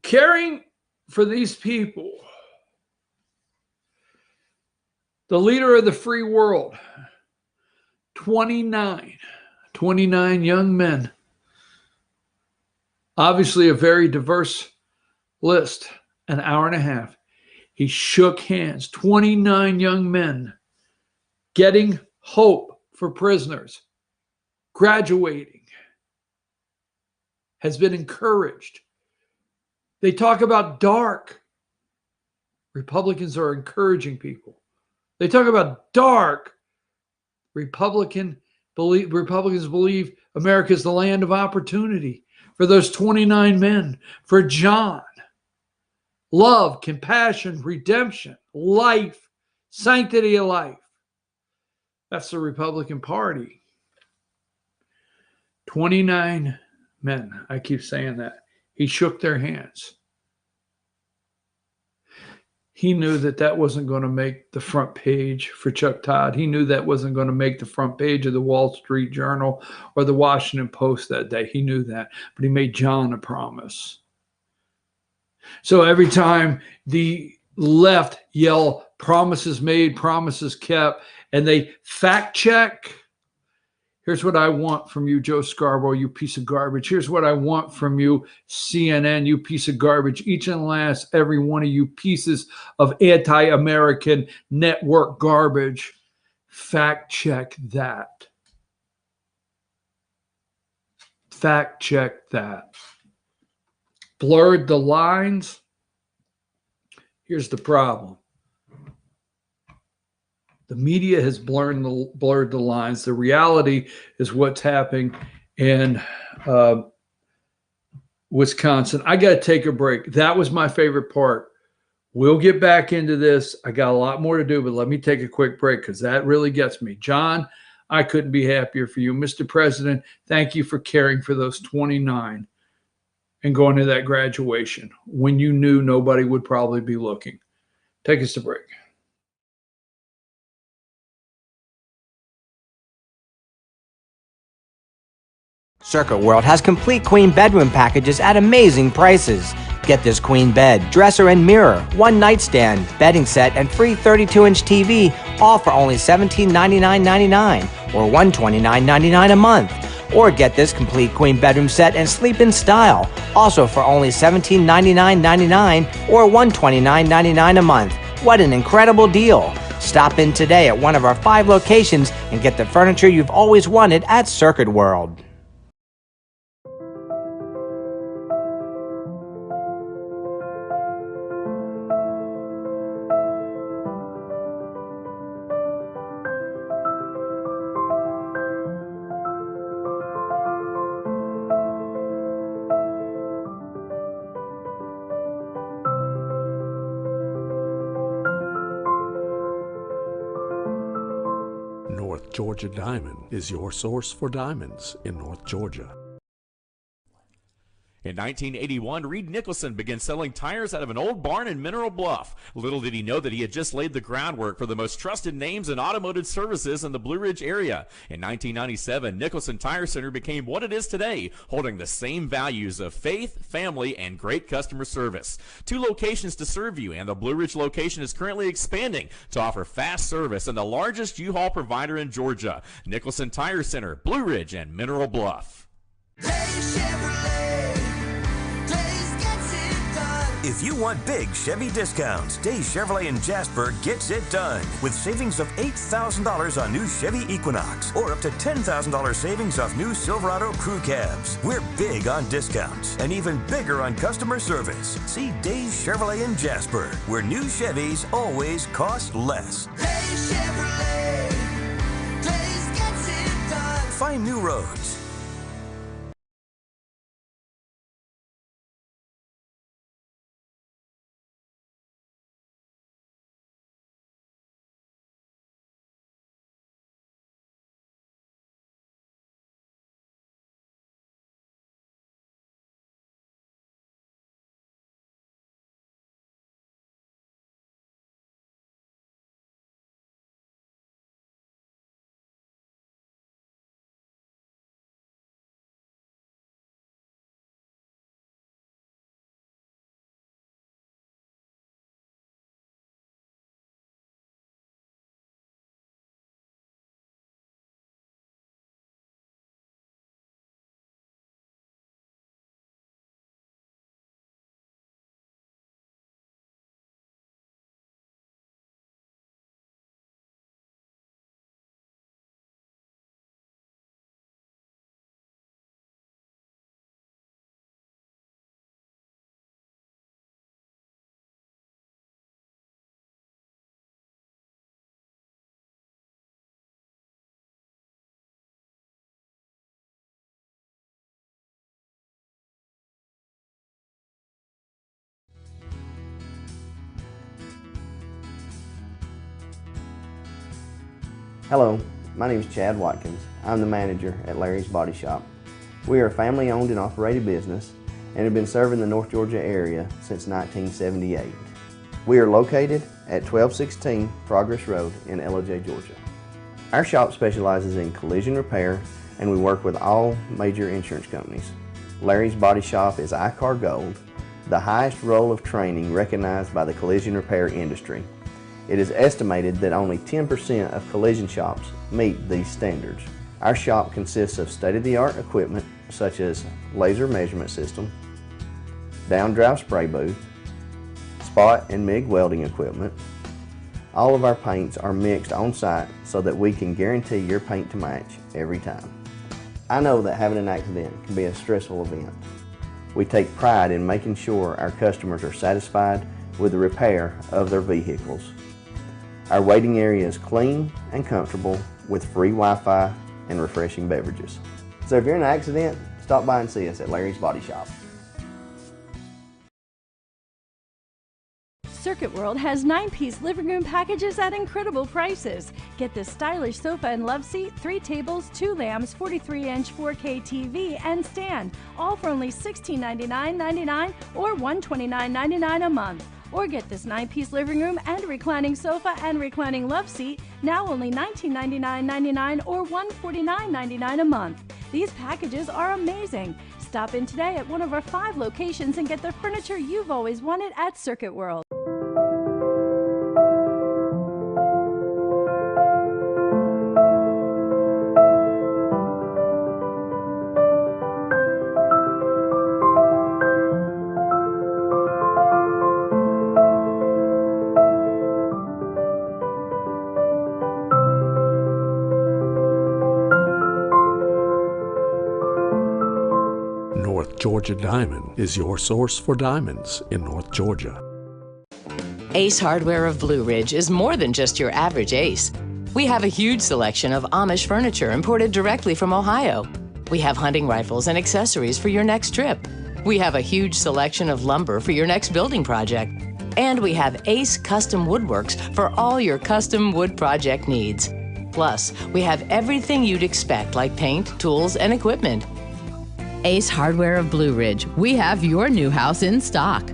caring for these people, the leader of the free world, 29 young men, obviously a very diverse list, an hour and a half. He shook hands, 29 young men getting hope for prisoners, graduating, has been encouraged. They talk about dark. Republicans are encouraging people. They talk about dark. Republicans believe America is the land of opportunity for those 29 men, for John. Love, compassion, redemption, life, sanctity of life. That's the Republican Party. 29 men. I keep saying that. He shook their hands. He knew that wasn't going to make the front page for Chuck Todd. He knew that wasn't going to make the front page of the Wall Street Journal or the Washington Post that day. He knew that, but he made John a promise. So every time the left yell promises made, promises kept, and they fact check, here's what I want from you, Joe Scarborough, you piece of garbage. Here's what I want from you, CNN, you piece of garbage. Each and last, every one of you pieces of anti-American network garbage. Fact check that. Fact check that. Blurred the lines. Here's the problem. The media has blurred the lines. The reality is what's happening in Wisconsin. I got to take a break. That was my favorite part. We'll get back into this. I got a lot more to do, but let me take a quick break because that really gets me. John, I couldn't be happier for you. Mr. President, thank you for caring for those 29 and going to that graduation when you knew nobody would probably be looking. Take us to break. Circuit World has complete queen bedroom packages at amazing prices. Get this queen bed, dresser and mirror, one nightstand, bedding set, and free 32-inch TV, all for only $1799.99 or $129.99 a month. Or get this complete queen bedroom set and sleep in style, also for only $1799.99 or $129.99 a month. What an incredible deal! Stop in today at one of our 5 locations and get the furniture you've always wanted at Circuit World. North Georgia Diamond is your source for diamonds in North Georgia. In 1981, Reed Nicholson began selling tires out of an old barn in Mineral Bluff. Little did he know that he had just laid the groundwork for the most trusted names in automotive services in the Blue Ridge area. In 1997, Nicholson Tire Center became what it is today, holding the same values of faith, family, and great customer service. 2 locations to serve you, and the Blue Ridge location is currently expanding to offer fast service and the largest U-Haul provider in Georgia. Nicholson Tire Center, Blue Ridge, and Mineral Bluff. If you want big Chevy discounts, Days Chevrolet in Jasper gets it done with savings of $8,000 on new Chevy Equinox or up to $10,000 savings off new Silverado crew cabs. We're big on discounts and even bigger on customer service. See Days Chevrolet in Jasper, where new Chevys always cost less. Days Chevrolet, Days gets it done. Find new roads. Hello, my name is Chad Watkins. I'm the manager at Larry's Body Shop. We are a family-owned and operated business and have been serving the North Georgia area since 1978. We are located at 1216 Progress Road in Ellijay, Georgia. Our shop specializes in collision repair and we work with all major insurance companies. Larry's Body Shop is ICAR Gold, the highest role of training recognized by the collision repair industry. It is estimated that only 10% of collision shops meet these standards. Our shop consists of state-of-the-art equipment such as laser measurement system, down-drive spray booth, spot and MIG welding equipment. All of our paints are mixed on-site so that we can guarantee your paint to match every time. I know that having an accident can be a stressful event. We take pride in making sure our customers are satisfied with the repair of their vehicles. Our waiting area is clean and comfortable with free Wi-Fi and refreshing beverages. So if you're in an accident, stop by and see us at Larry's Body Shop. Circuit World has 9-piece living room packages at incredible prices. Get this stylish sofa and love seat, 3 tables, 2 lamps, 43-inch 4K TV, and stand, all for only $1699.99 or $129.99 a month. Or get this 9-piece living room and reclining sofa and reclining love seat, now only $1999.99 or $149.99 a month. These packages are amazing. Stop in today at one of our 5 locations and get the furniture you've always wanted at Circuit World. North Georgia Diamond is your source for diamonds in North Georgia. Ace Hardware of Blue Ridge is more than just your average Ace. We have a huge selection of Amish furniture imported directly from Ohio. We have hunting rifles and accessories for your next trip. We have a huge selection of lumber for your next building project. And we have Ace Custom Woodworks for all your custom wood project needs. Plus, we have everything you'd expect like paint, tools, and equipment. Ace Hardware of Blue Ridge. We have your new house in stock.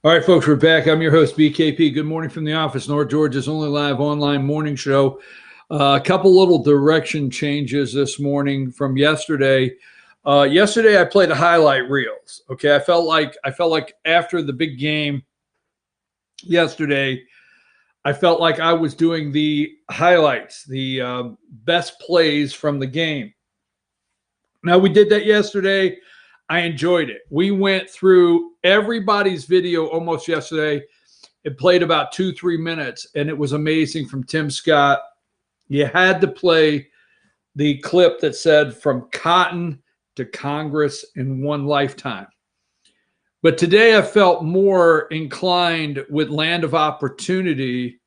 All right, folks, we're back. I'm your host, BKP. Good morning from the office, North Georgia's only live online morning show. A couple little direction changes this morning from yesterday. Yesterday, I played the highlight reels. Okay, I felt like after the big game yesterday, I felt like I was doing the highlights, the best plays from the game. Now, we did that yesterday. I enjoyed it. We went through everybody's video almost yesterday. It played about 2-3 minutes, and it was amazing from Tim Scott. You had to play the clip that said from cotton to Congress in one lifetime. But today I felt more inclined with Land of Opportunity.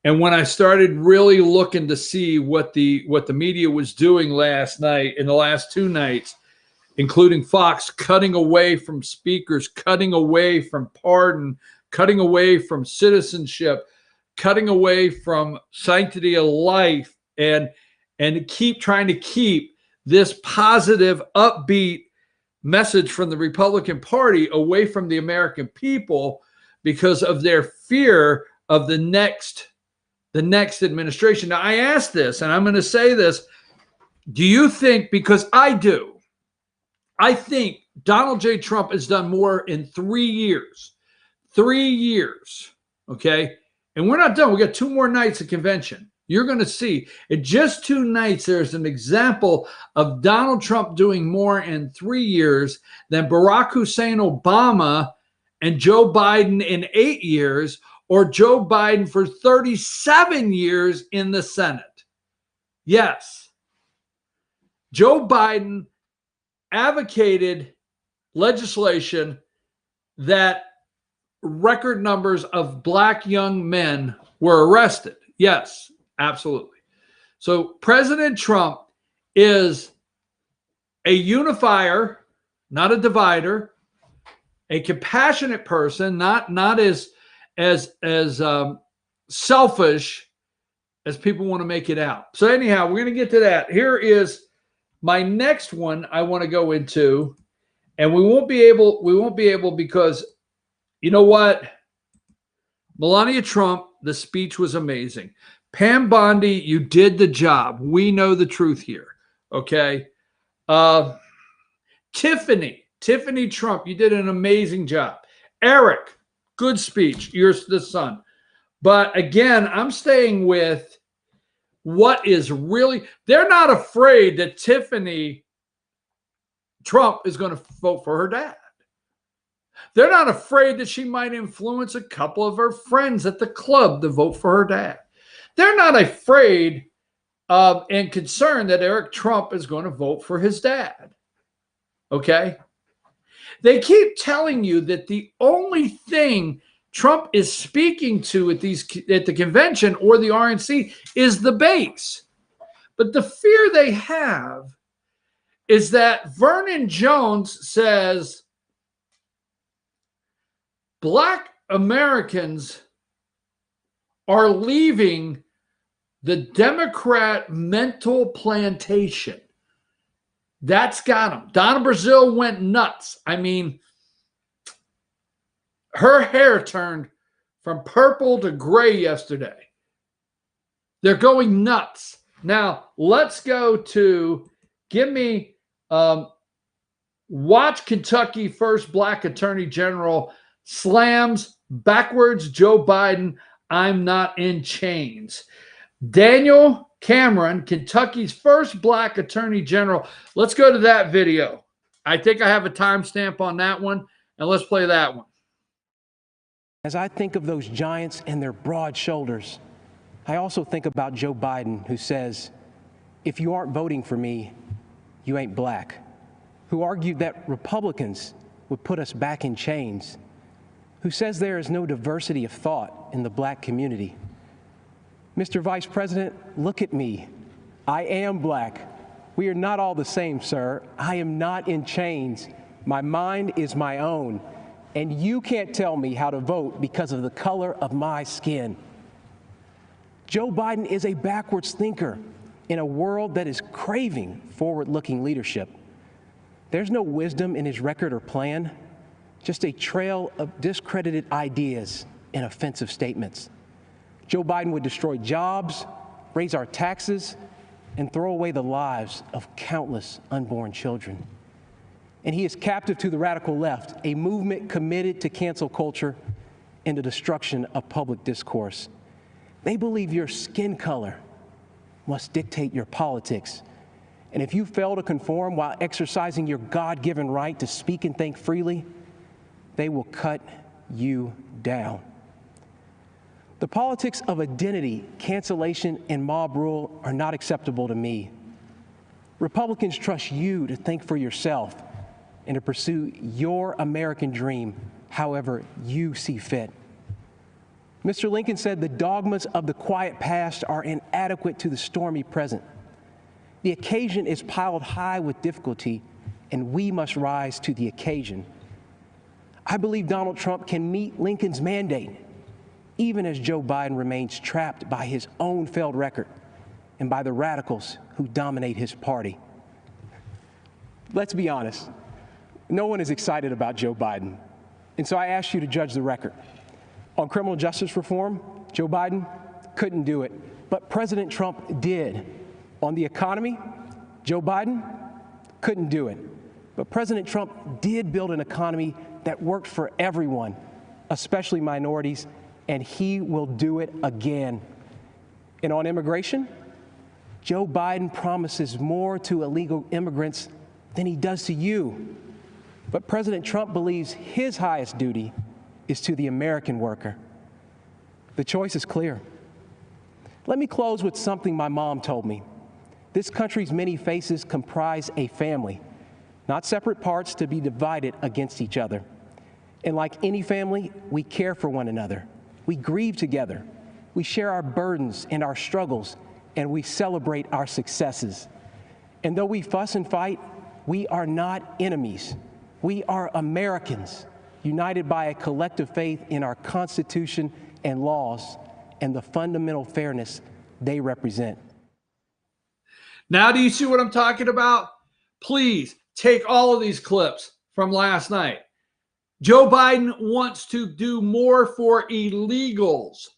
And when I started really looking to see what the media was doing last night, in the last 2 nights, including Fox cutting away from speakers, cutting away from pardon, cutting away from citizenship, cutting away from sanctity of life, and trying to keep this positive, upbeat message from the Republican Party away from the American people because of their fear of the next administration. Now, I asked this, and I'm going to say this. Do you think, because I do, I think Donald J. Trump has done more in 3 years. 3 years, okay? And we're not done. We got 2 more nights of convention. You're going to see. In just 2 nights, there's an example of Donald Trump doing more in 3 years than Barack Hussein Obama and Joe Biden in 8 years, or Joe Biden for 37 years in the Senate. Yes. Joe Biden advocated legislation that record numbers of black young men were arrested. Yes, absolutely. So President Trump is a unifier, not a divider, a compassionate person, not as selfish as people want to make it out. So anyhow, we're going to get to that. Here is my next one I want to go into, and we won't be able because you know what? Melania Trump, the speech was amazing. Pam Bondi, you did the job. We know the truth here. Okay. Tiffany Trump, you did an amazing job. Eric, good speech. You're the son. But again, I'm staying with what is really, they're not afraid that Tiffany Trump is going to vote for her dad. They're not afraid that she might influence a couple of her friends at the club to vote for her dad. They're not afraid and concerned that Eric Trump is going to vote for his dad. Okay? They keep telling you that the only thing Trump is speaking to at the convention or the RNC is the base. But the fear they have is that Vernon Jones says black Americans are leaving the Democrat mental plantation. That's got them. Donna Brazile went nuts. I mean, her hair turned from purple to gray yesterday. They're going nuts. Now, let's go to, watch Kentucky first black attorney general slams backwards Joe Biden, I'm not in chains. Daniel Cameron, Kentucky's first black attorney general. Let's go to that video. I think I have a timestamp on that one, and let's play that one. As I think of those giants and their broad shoulders, I also think about Joe Biden, who says, if you aren't voting for me, you ain't black, who argued that Republicans would put us back in chains, who says there is no diversity of thought in the black community. Mr. Vice President, look at me. I am black. We are not all the same, sir. I am not in chains. My mind is my own. And you can't tell me how to vote because of the color of my skin. Joe Biden is a backwards thinker in a world that is craving forward-looking leadership. There's no wisdom in his record or plan. just a trail of discredited ideas and offensive statements. Joe Biden would destroy jobs, raise our taxes, and throw away the lives of countless unborn children. And he is captive to the radical left, a movement committed to cancel culture and the destruction of public discourse. They believe your skin color must dictate your politics. And if you fail to conform while exercising your God-given right to speak and think freely, they will cut you down. The politics of identity, cancellation, and mob rule are not acceptable to me. Republicans trust you to think for yourself and to pursue your American dream however you see fit. Mr. Lincoln said the dogmas of the quiet past are inadequate to the stormy present. The occasion is piled high with difficulty, and we must rise to the occasion. I believe Donald Trump can meet Lincoln's mandate, even as Joe Biden remains trapped by his own failed record and by the radicals who dominate his party. Let's be honest, no one is excited about Joe Biden, and so I ask you to judge the record. On criminal justice reform, Joe Biden couldn't do it, but President Trump did. On the economy, Joe Biden couldn't do it, but President Trump did build an economy that worked for everyone, especially minorities, and he will do it again. And on immigration, Joe Biden promises more to illegal immigrants than he does to you. But President Trump believes his highest duty is to the American worker. The choice is clear. Let me close with something my mom told me. This country's many faces comprise a family, not separate parts to be divided against each other. And like any family, we care for one another. We grieve together. We share our burdens and our struggles, and we celebrate our successes. And though we fuss and fight, we are not enemies. We are Americans, united by a collective faith in our Constitution and laws and the fundamental fairness they represent. Now, do you see what I'm talking about? Please take all of these clips from last night. Joe Biden wants to do more for illegals,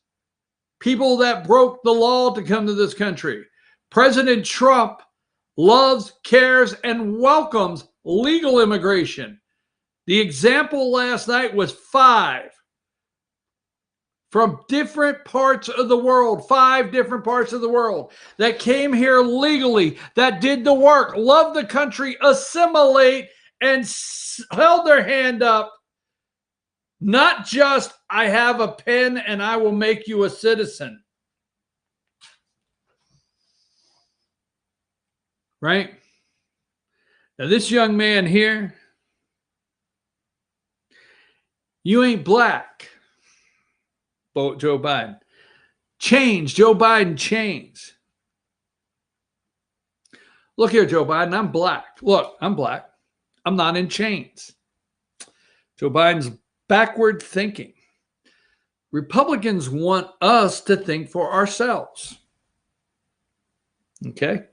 people that broke the law to come to this country. President Trump loves, cares, and welcomes legal immigration. The example last night was 5 from different parts of the world, 5 different parts of the world that came here legally, that did the work, loved the country, assimilate, and held their hand up. Not just, I have a pen and I will make you a citizen. Right? Now, this young man here, you ain't black, Joe Biden. Change, Joe Biden, change. Look here, Joe Biden, I'm black. Look, I'm black. I'm not in chains. Joe Biden's backward thinking. Republicans want us to think for ourselves. Okay?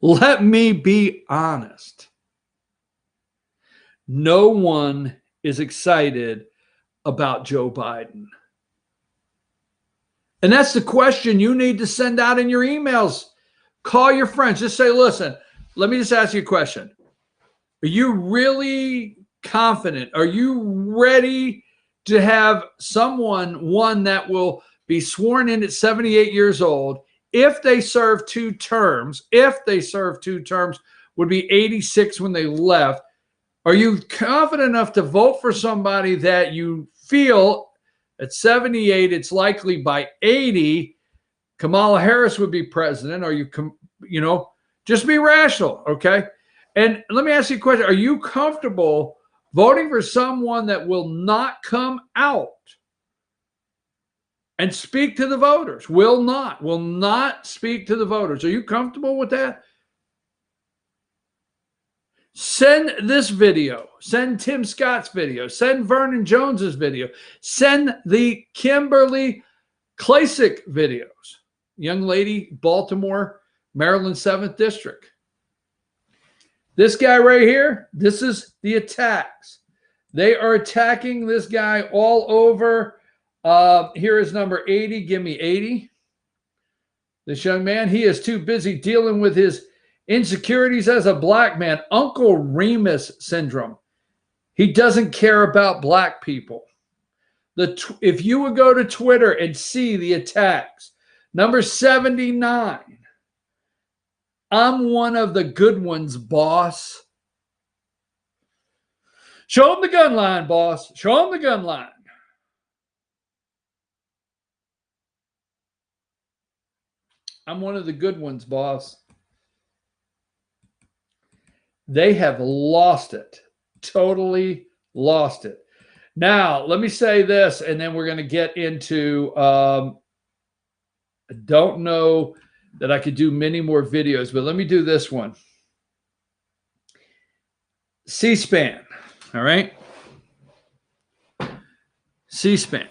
Let me be honest. No one is excited about Joe Biden. And that's the question you need to send out in your emails. Call your friends. Just say, listen, let me just ask you a question. Are you really confident? Are you ready to have one that will be sworn in at 78 years old, if they serve 2 terms, would be 86 when they left. Are you confident enough to vote for somebody that you feel at 78, it's likely by 80, Kamala Harris would be president? Are you, just be rational, okay? And let me ask you a question. Are you comfortable voting for someone that will not come out and speak to the voters? Will not speak to the voters. Are you comfortable with that? Send this video. Send Tim Scott's video. Send Vernon Jones's video. Send the Kimberly Klacik videos. Young lady, Baltimore, Maryland 7th District. This guy right here, this is the attacks. They are attacking this guy all over. Here is number 80. Give me 80. This young man, he is too busy dealing with his insecurities as a black man. Uncle Remus syndrome. He doesn't care about black people. If you would go to Twitter and see the attacks, number 79. I'm one of the good ones, boss. Show him the gun line, boss. Show him the gun line. I'm one of the good ones, boss. They have lost it. Totally lost it. Now, let me say this, and then we're going to get into, I don't know that I could do many more videos, but let me do this one. C-SPAN, all right? C-SPAN.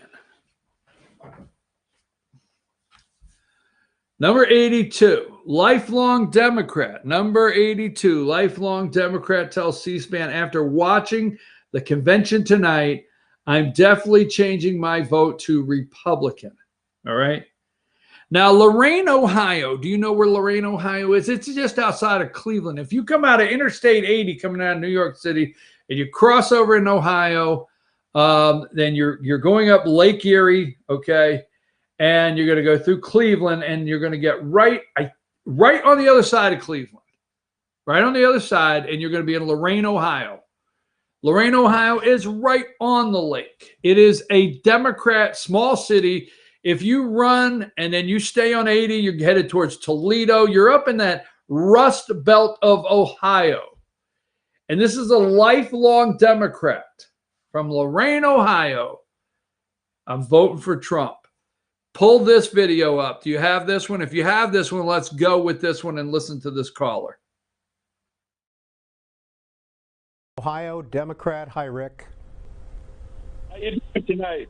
Number 82, lifelong Democrat. Number 82, lifelong Democrat tells C-SPAN, after watching the convention tonight, I'm definitely changing my vote to Republican. All right. Now, Lorain, Ohio. Do you know where Lorain, Ohio is? It's just outside of Cleveland. If you come out of Interstate 80 coming out of New York City and you cross over in Ohio, then you're going up Lake Erie, okay? And you're going to go through Cleveland, and you're going to get right on the other side of Cleveland, right on the other side, and you're going to be in Lorain, Ohio. Lorain, Ohio is right on the lake. It is a Democrat small city. If you run and then you stay on 80, you're headed towards Toledo. You're up in that Rust Belt of Ohio. And this is a lifelong Democrat from Lorain, Ohio. I'm voting for Trump. Pull this video up. Do you have this one? If you have this one, let's go with this one and listen to this caller. Ohio Democrat. Hi, Rick. How you doing tonight?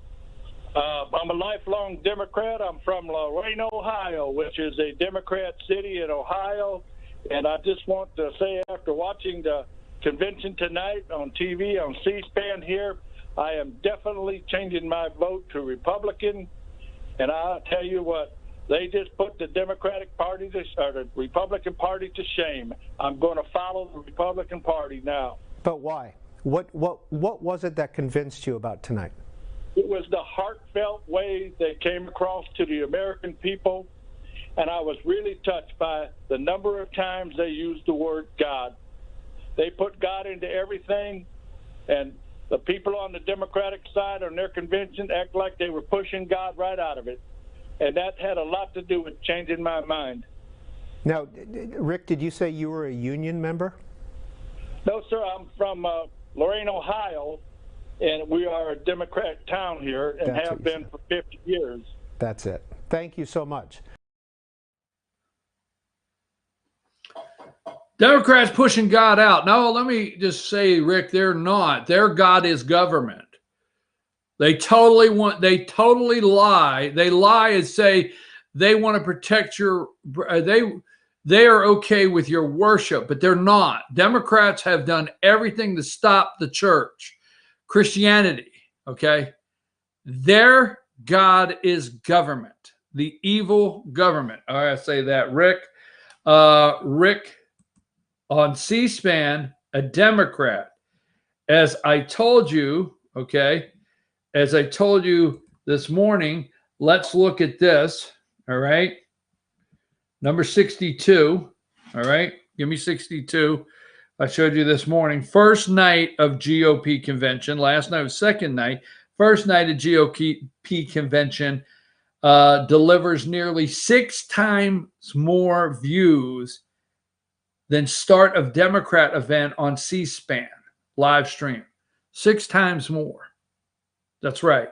I'm a lifelong Democrat. I'm from Lorain, Ohio, which is a Democrat city in Ohio. And I just want to say, after watching the convention tonight on TV, on C-SPAN here, I am definitely changing my vote to Republican. And I'll tell you what, they just put the Democratic Party or the Republican Party to shame. I'm going to follow the Republican Party now. But why? What was it that convinced you about tonight? It was the heartfelt way they came across to the American people, and I was really touched by the number of times they used the word God. They put God into everything, and the people on the Democratic side on their convention act like they were pushing God right out of it, and that had a lot to do with changing my mind. Now, Rick, did you say you were a union member? No, sir. I'm from Lorain, Ohio, and we are a Democrat town here and have been for 50 years. That's it. Thank you so much. Democrats pushing God out. No, let me just say, Rick, they're not. Their God is government. They totally lie. They lie and say they want to protect your, they are okay with your worship, but they're not. Democrats have done everything to stop the church, Christianity, okay? Their God is government, the evil government. All right, I say that. Rick on C-SPAN, a Democrat. As I told you, okay, as I told you this morning, let's look at this, all right? Number 62, all right? Give me 62. I showed you this morning. First night of GOP convention. Last night was second night. First night of GOP convention delivers nearly 6 times more views than start of Democrat event on C-SPAN live stream. 6 times more. That's right.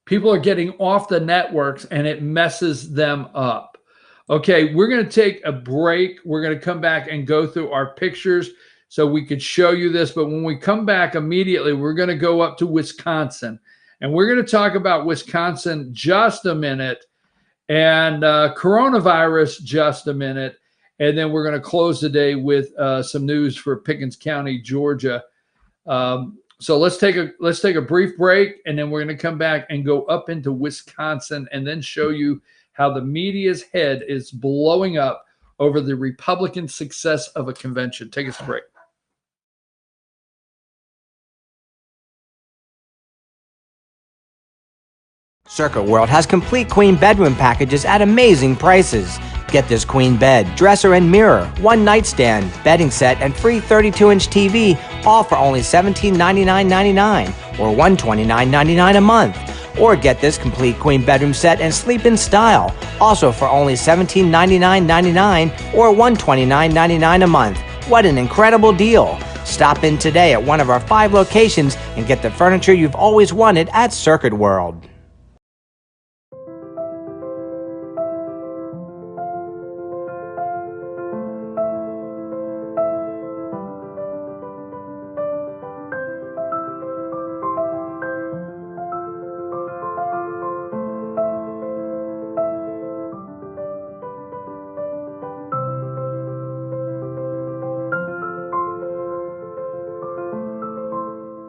People are getting off the networks and it messes them up. Okay, we're going to take a break. We're going to come back and go through our pictures so we could show you this. But when we come back immediately, we're going to go up to Wisconsin. And we're going to talk about Wisconsin just a minute and coronavirus just a minute. And then we're going to close the day with some news for Pickens County, Georgia. So let's take a brief break, and then we're going to come back and go up into Wisconsin, and then show you how the media's head is blowing up over the Republican success of a convention. Take us a break. Circuit World has complete queen bedroom packages at amazing prices. Get this queen bed, dresser and mirror, one nightstand, bedding set, and free 32-inch TV, all for only $1799.99 or $129.99 a month. Or get this complete queen bedroom set and sleep in style, also for only $1799.99 or $129.99 a month. What an incredible deal! Stop in today at one of our 5 locations and get the furniture you've always wanted at Circuit World.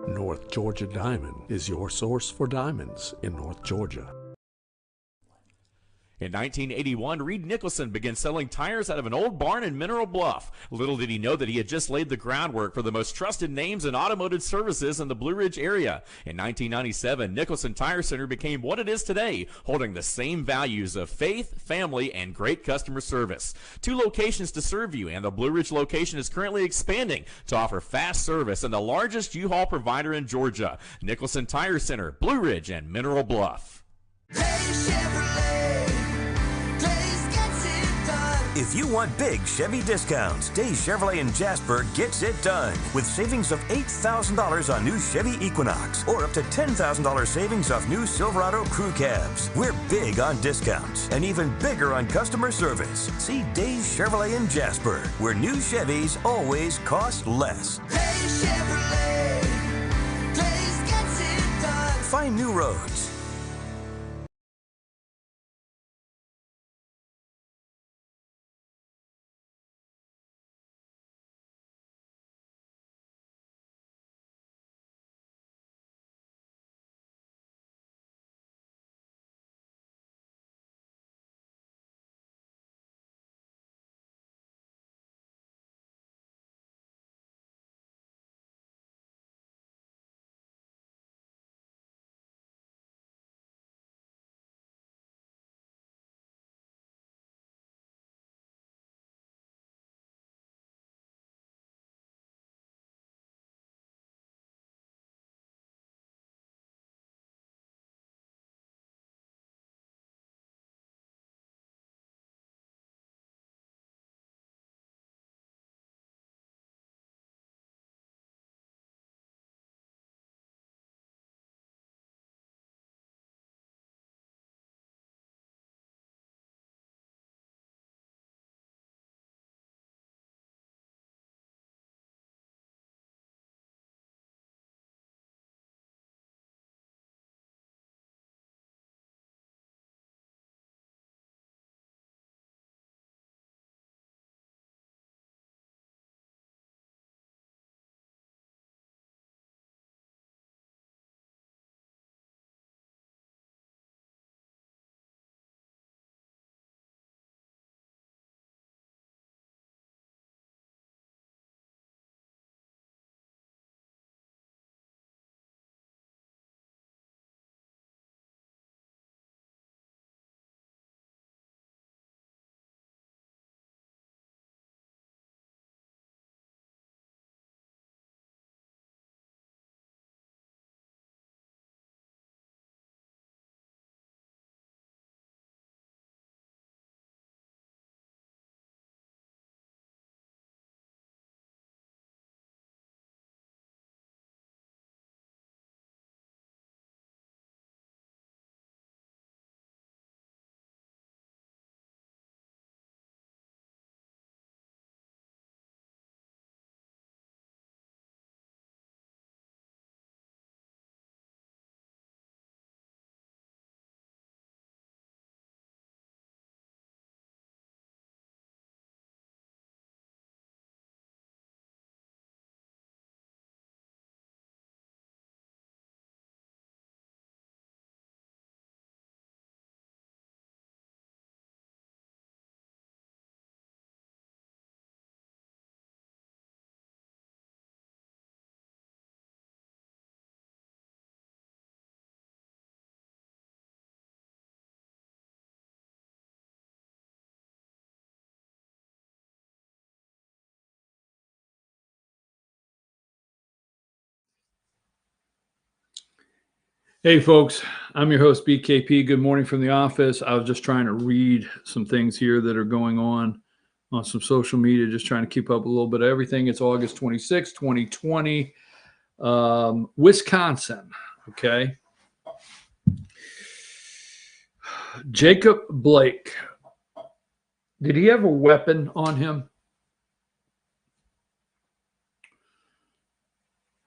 North Georgia Diamond is your source for diamonds in North Georgia. In 1981, Reed Nicholson began selling tires out of an old barn in Mineral Bluff. Little did he know that he had just laid the groundwork for the most trusted names in automotive services in the Blue Ridge area. In 1997, Nicholson Tire Center became what it is today, holding the same values of faith, family, and great customer service. 2 locations to serve you, and the Blue Ridge location is currently expanding to offer fast service and the largest U-Haul provider in Georgia. Nicholson Tire Center, Blue Ridge, and Mineral Bluff. If you want big Chevy discounts, Days Chevrolet in Jasper gets it done with savings of $8,000 on new Chevy Equinox or up to $10,000 savings off new Silverado crew cabs. We're big on discounts and even bigger on customer service. See Days Chevrolet in Jasper, where new Chevys always cost less. Days Chevrolet, Days gets it done. Find new roads. Hey, folks, I'm your host, BKP. Good morning from the office. I was just trying to read some things here that are going on some social media, just trying to keep up a little bit of everything. It's August 26, 2020, Wisconsin, okay? Jacob Blake, did he have a weapon on him?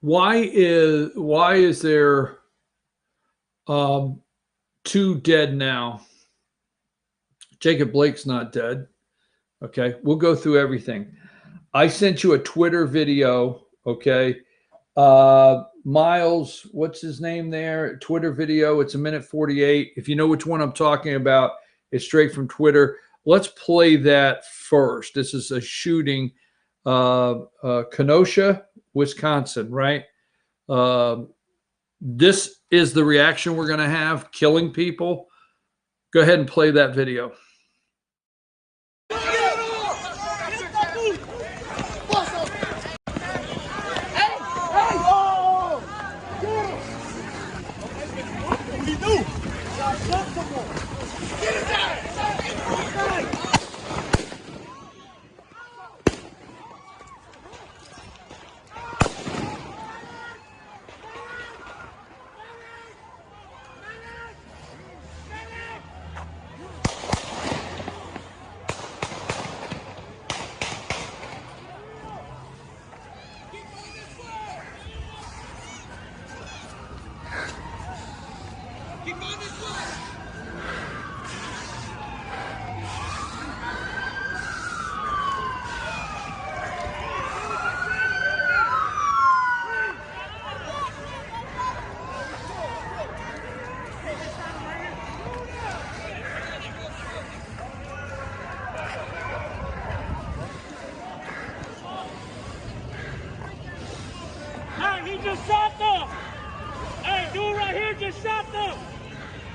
Why is there two dead now? Jacob Blake's not dead. Okay, we'll go through everything. I sent you a Twitter video. Okay, Miles, what's his name there? Twitter video. It's 1:48. If you know which one I'm talking about, it's straight from Twitter. Let's play that first. This is a shooting, Kenosha, Wisconsin, right? This is the reaction we're going to have, killing people. Go ahead and play that video. He just shot them. Hey, dude right here just shot them.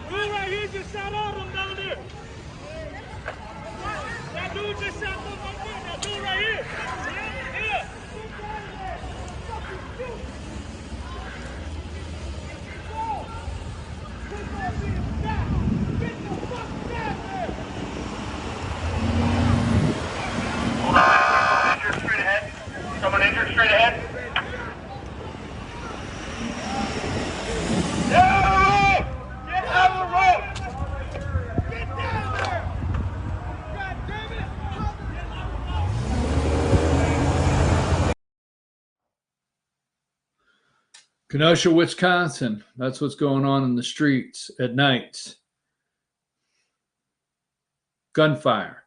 Dude right here just shot all them down there. That dude just shot them right there. That dude right here. Yeah. Someone injured straight ahead. Kenosha, Wisconsin. That's what's going on in the streets at nights. Gunfire.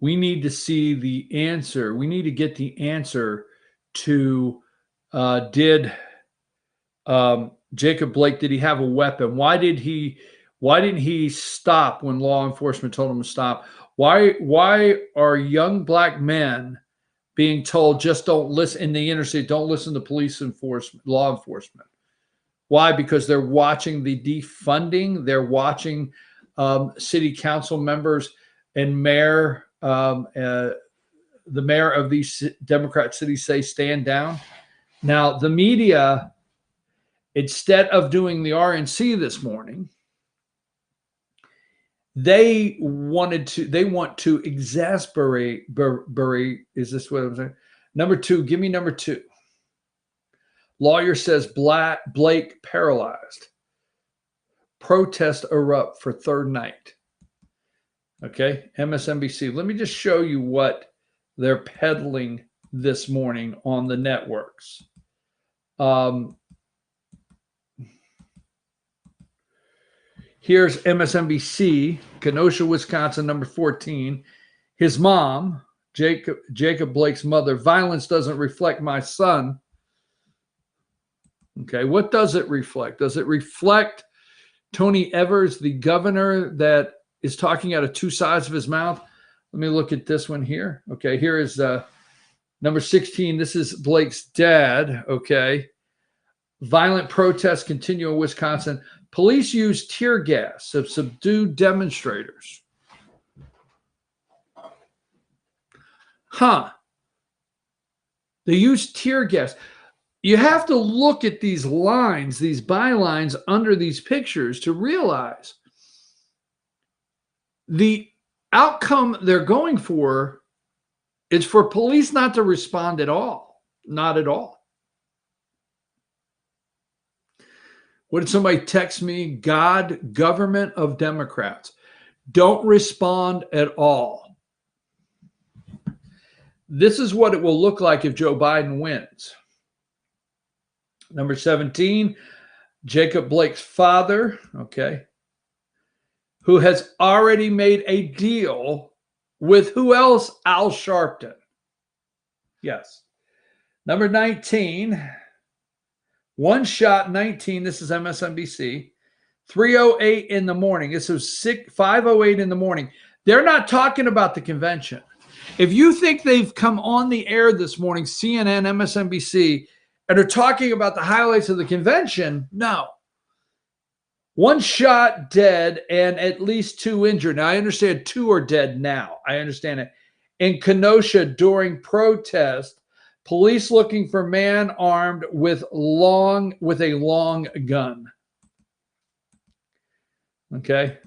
We need to see the answer. We need to get the answer to did Jacob Blake, did he have a weapon? Why didn't he stop when law enforcement told him to stop? Why are young black men being told just don't listen in the inner city, don't listen to police enforcement, law enforcement? Why? Because they're watching the defunding. They're watching city council members and mayor, the mayor of these Democrat cities say stand down. Now, the media, instead of doing the RNC this morning, they want to exasperate. Is this what I'm saying? Number two, give me number two. Lawyer says Blake paralyzed. Protest erupt for third night. Okay, MSNBC. Let me just show you what they're peddling this morning on the networks. Here's MSNBC, Kenosha, Wisconsin, number 14. His mom, Jacob Blake's mother, violence doesn't reflect my son. Okay, what does it reflect? Does it reflect Tony Evers, the governor that is talking out of two sides of his mouth? Let me look at this one here. Okay, here is number 16. This is Blake's dad. Okay. Violent protests continue in Wisconsin. Police use tear gas to subdue demonstrators. They use tear gas. you have to look at these lines, these bylines under these pictures to realize the outcome they're going for is for police not to respond at all. Not at all. What did somebody text me? God, government of Democrats. Don't respond at all. This is what it will look like if Joe Biden wins. Number 17, Jacob Blake's father, okay, who has already made a deal with who else? Al Sharpton. Yes. Number 19, one shot 19. This is MSNBC. 3:08 in the morning. This was 5:08 in the morning. They're not talking about the convention. If you think they've come on the air this morning, CNN, MSNBC, and are talking about the highlights of the convention, no. One shot dead and at least 2 injured. Now, I understand 2 are dead now. I understand it. In Kenosha during protest, police looking for man armed with a long gun. Okay.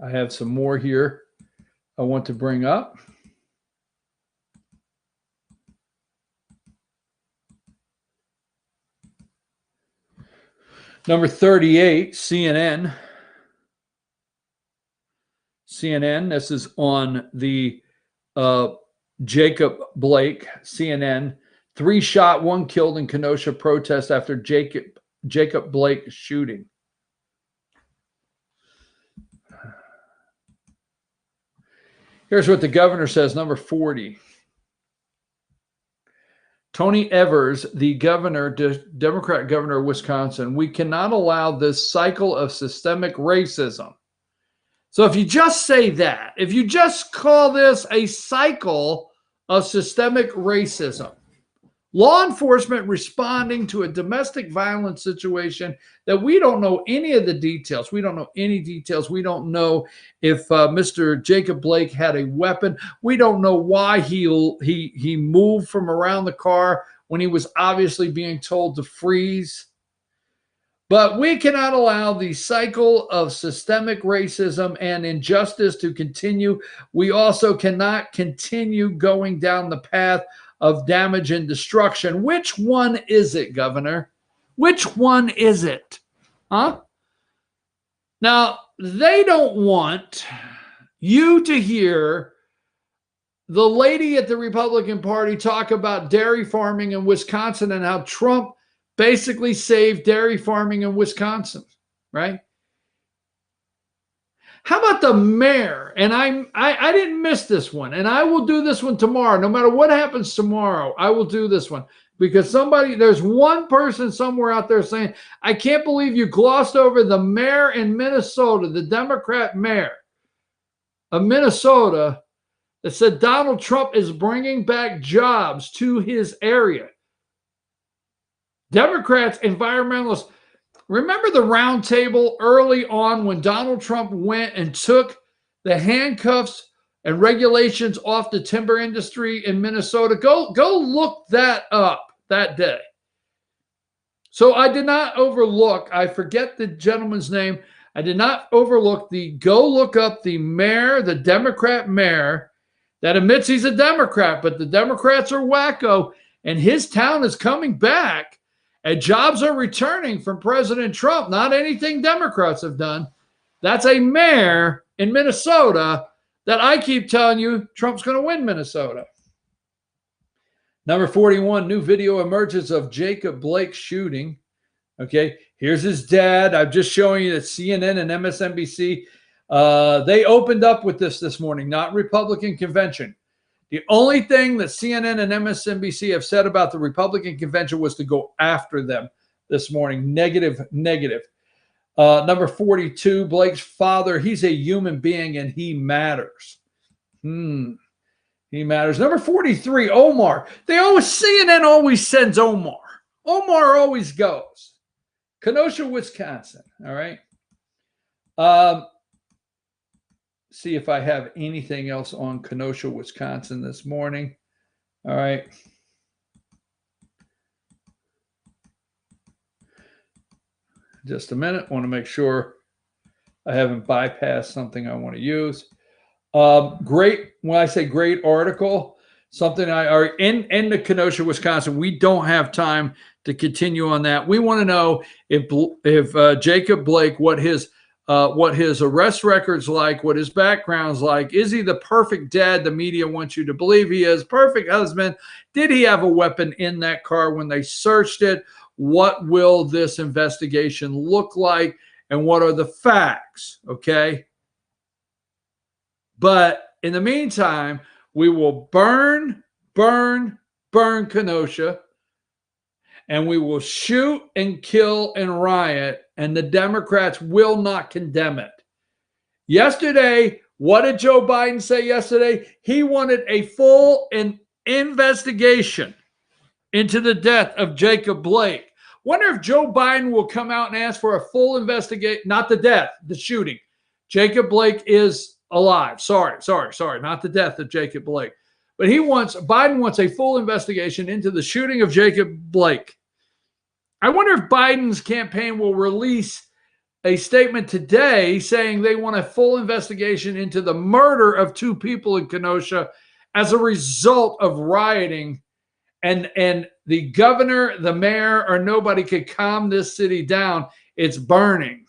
I have some more here I want to bring up. Number 38, CNN. CNN, this is on the Jacob Blake, CNN. 3 shot, 1 killed in Kenosha protest after Jacob Blake shooting. Here's what the governor says, number 40. Tony Evers, the governor, Democrat governor of Wisconsin, we cannot allow this cycle of systemic racism. So if you just say that, if you just call this a cycle of systemic racism, law enforcement responding to a domestic violence situation that we don't know any of the details. We don't know any details. We don't know if Mr. Jacob Blake had a weapon. We don't know why he moved from around the car when he was obviously being told to freeze. But we cannot allow the cycle of systemic racism and injustice to continue. We also cannot continue going down the path of damage and destruction. Which one is it, Governor? Which one is it? Huh? Now, they don't want you to hear the lady at the Republican Party talk about dairy farming in Wisconsin and how Trump basically saved dairy farming in Wisconsin, right? How about the mayor? And I didn't miss this one, and I will do this one tomorrow. No matter what happens tomorrow, I will do this one because there's one person somewhere out there saying, I can't believe you glossed over the mayor in Minnesota, the Democrat mayor of Minnesota, that said Donald Trump is bringing back jobs to his area. Democrats, environmentalists, remember the round table early on when Donald Trump went and took the handcuffs and regulations off the timber industry in Minnesota? Go look that up that day. So I did not overlook, I forget the gentleman's name. I did not overlook go look up the mayor, the Democrat mayor that admits he's a Democrat, but the Democrats are wacko and his town is coming back. And jobs are returning from President Trump, not anything Democrats have done. That's a mayor in Minnesota that I keep telling you Trump's going to win Minnesota. Number 41, new video emerges of Jacob Blake shooting. Okay, here's his dad. I'm just showing you that CNN and MSNBC, they opened up with this morning, not Republican convention. The only thing that CNN and MSNBC have said about the Republican convention was to go after them this morning. Negative. Number 42, Blake's father, he's a human being and he matters. He matters. Number 43, Omar. CNN always sends Omar. Omar always goes. Kenosha, Wisconsin. All right. see if I have anything else on Kenosha, Wisconsin this morning. All right. Just a minute. Want to make sure I haven't bypassed something I want to use. Great. When I say great article, something I are in the Kenosha, Wisconsin. We don't have time to continue on that. We want to know if Jacob Blake, what his arrest record's like, what his background's like. Is he the perfect dad the media wants you to believe he is? Perfect husband? Did he have a weapon in that car when they searched it? What will this investigation look like? And what are the facts? Okay. But in the meantime, we will burn Kenosha, and we will shoot and kill and riot, and the Democrats will not condemn it. Yesterday, what did Joe Biden say yesterday? He wanted a full investigation into the death of Jacob Blake. Wonder if Joe Biden will come out and ask for a full investigation, not the death, the shooting. Jacob Blake is alive. Sorry, not the death of Jacob Blake. But Biden wants a full investigation into the shooting of Jacob Blake. I wonder if Biden's campaign will release a statement today saying they want a full investigation into the murder of 2 people in Kenosha as a result of rioting, and the governor, the mayor, or nobody could calm this city down. It's burning.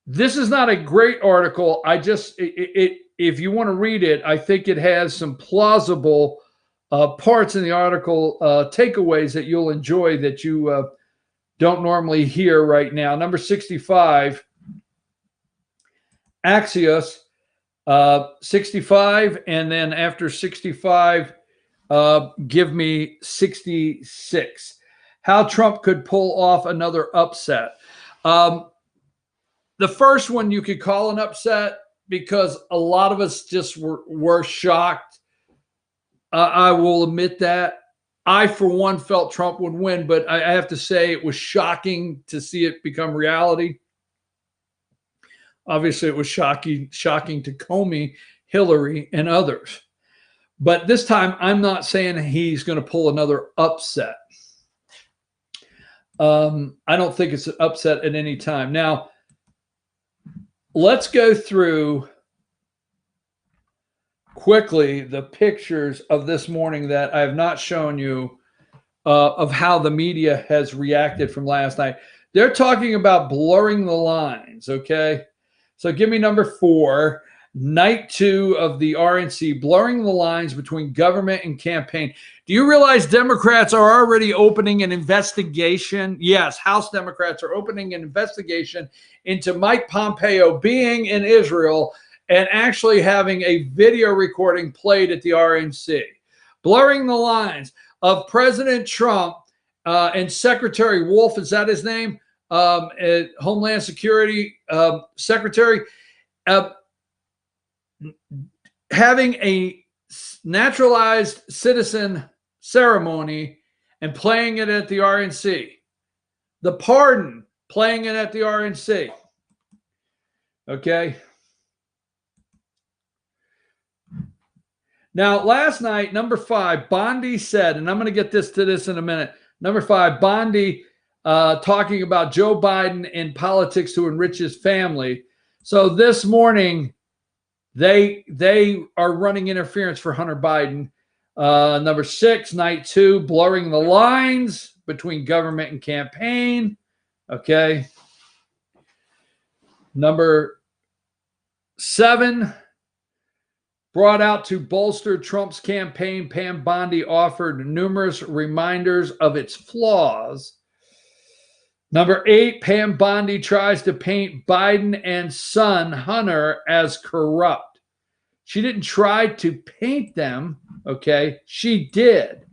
This is not a great article. If you want to read it, I think it has some plausible parts in the article, takeaways that you'll enjoy that you don't normally hear right now. Number 65, Axios, 65, and then after 65, give me 66. How Trump could pull off another upset. The first one you could call an upset because a lot of us just were shocked. I will admit that. I, for one, felt Trump would win, but I have to say it was shocking to see it become reality. Obviously, it was shocking to Comey, Hillary, and others. But this time, I'm not saying he's going to pull another upset. I don't think it's an upset at any time. Now, let's go through quickly the pictures of this morning that I have not shown you of how the media has reacted from last night. They're talking about blurring the lines, okay? So give me number 4, night 2 of the RNC, blurring the lines between government and campaign. Do you realize Democrats are already opening an investigation? Yes, House Democrats are opening an investigation into Mike Pompeo being in Israel and actually having a video recording played at the RNC. Blurring the lines of President Trump and Secretary Wolf, is that his name? Homeland Security Secretary, having a naturalized citizen ceremony and playing it at the RNC. The pardon, playing it at the RNC. Okay. Now, last night, number 5, Bondi said, and I'm going to get to this in a minute. Number 5, Bondi talking about Joe Biden in politics to enrich his family. So this morning, they are running interference for Hunter Biden. Number 6, night 2, blurring the lines between government and campaign. Okay. Number 7, brought out to bolster Trump's campaign, Pam Bondi offered numerous reminders of its flaws. Number 8, Pam Bondi tries to paint Biden and son Hunter as corrupt. She didn't try to paint them, okay? She did.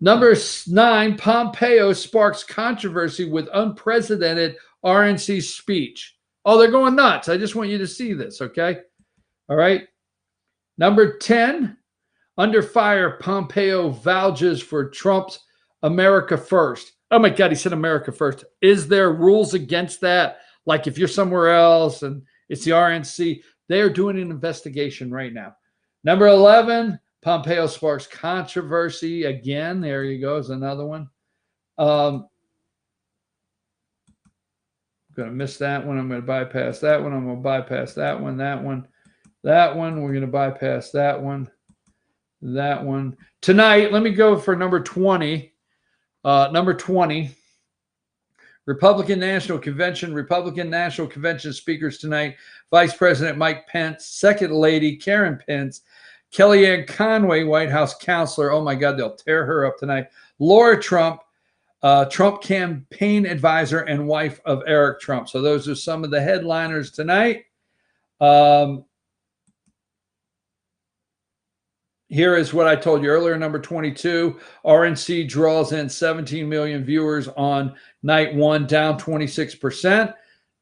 Number 9, Pompeo sparks controversy with unprecedented RNC speech. Oh, they're going nuts. I just want you to see this, okay? All right. Number 10, under fire, Pompeo vouches for Trump's America First. Oh my God, he said America First. Is there rules against that? like if you're somewhere else and it's the RNC, they are doing an investigation right now. Number 11, Pompeo sparks controversy again. There you go, is another one. I'm going to miss that one. I'm going to bypass that one. I'm going to bypass that one, that one, that one. We're going to bypass that one, that one. Tonight, let me go for number 20. Number 20, Republican National Convention speakers tonight, Vice President Mike Pence, Second Lady Karen Pence, Kellyanne Conway, White House counselor. Oh, my God, they'll tear her up tonight. Laura Trump, Trump campaign advisor and wife of Eric Trump. So those are some of the headliners tonight. Here is what I told you earlier, number 22. RNC draws in 17 million viewers on night one, down 26%.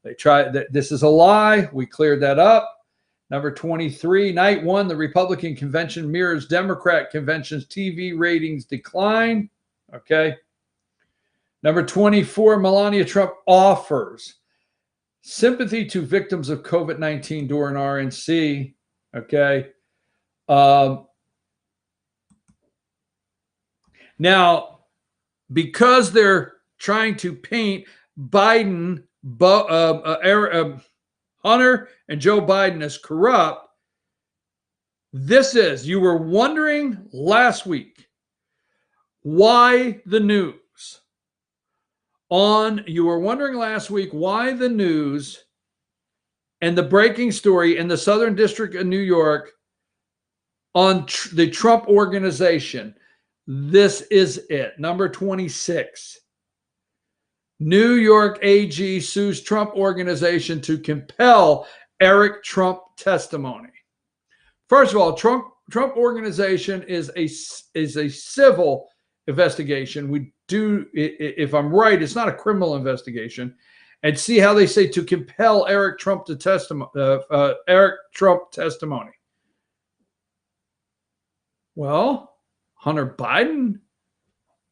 They tried. This is a lie. We cleared that up. Number 23, night one, the Republican convention mirrors Democrat convention's TV ratings decline. Okay. Number 24, Melania Trump offers sympathy to victims of COVID-19 during RNC. Okay. Now, because they're trying to paint Biden, Hunter and Joe Biden as corrupt, you were wondering last week why the news and the breaking story in the Southern District of New York on the Trump organization. This is it. Number 26. New York AG sues Trump organization to compel Eric Trump testimony. First of all, Trump organization is a civil investigation. We do, if I'm right, it's not a criminal investigation. And see how they say to compel Eric Trump to testimony. Well, Hunter Biden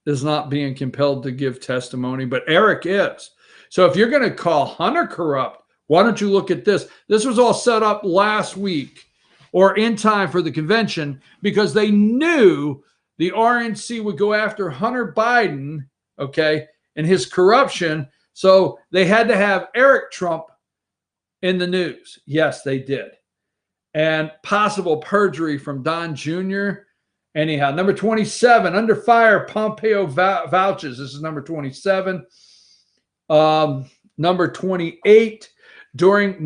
is not being compelled to give testimony, but Eric is. So if you're going to call Hunter corrupt, why don't you look at this? This was all set up last week or in time for the convention because they knew the RNC would go after Hunter Biden, okay, and his corruption. So they had to have Eric Trump in the news. Yes, they did. And possible perjury from Don Jr., anyhow, number 27, under fire, Pompeo vouches. This is number 27. Number 28, during the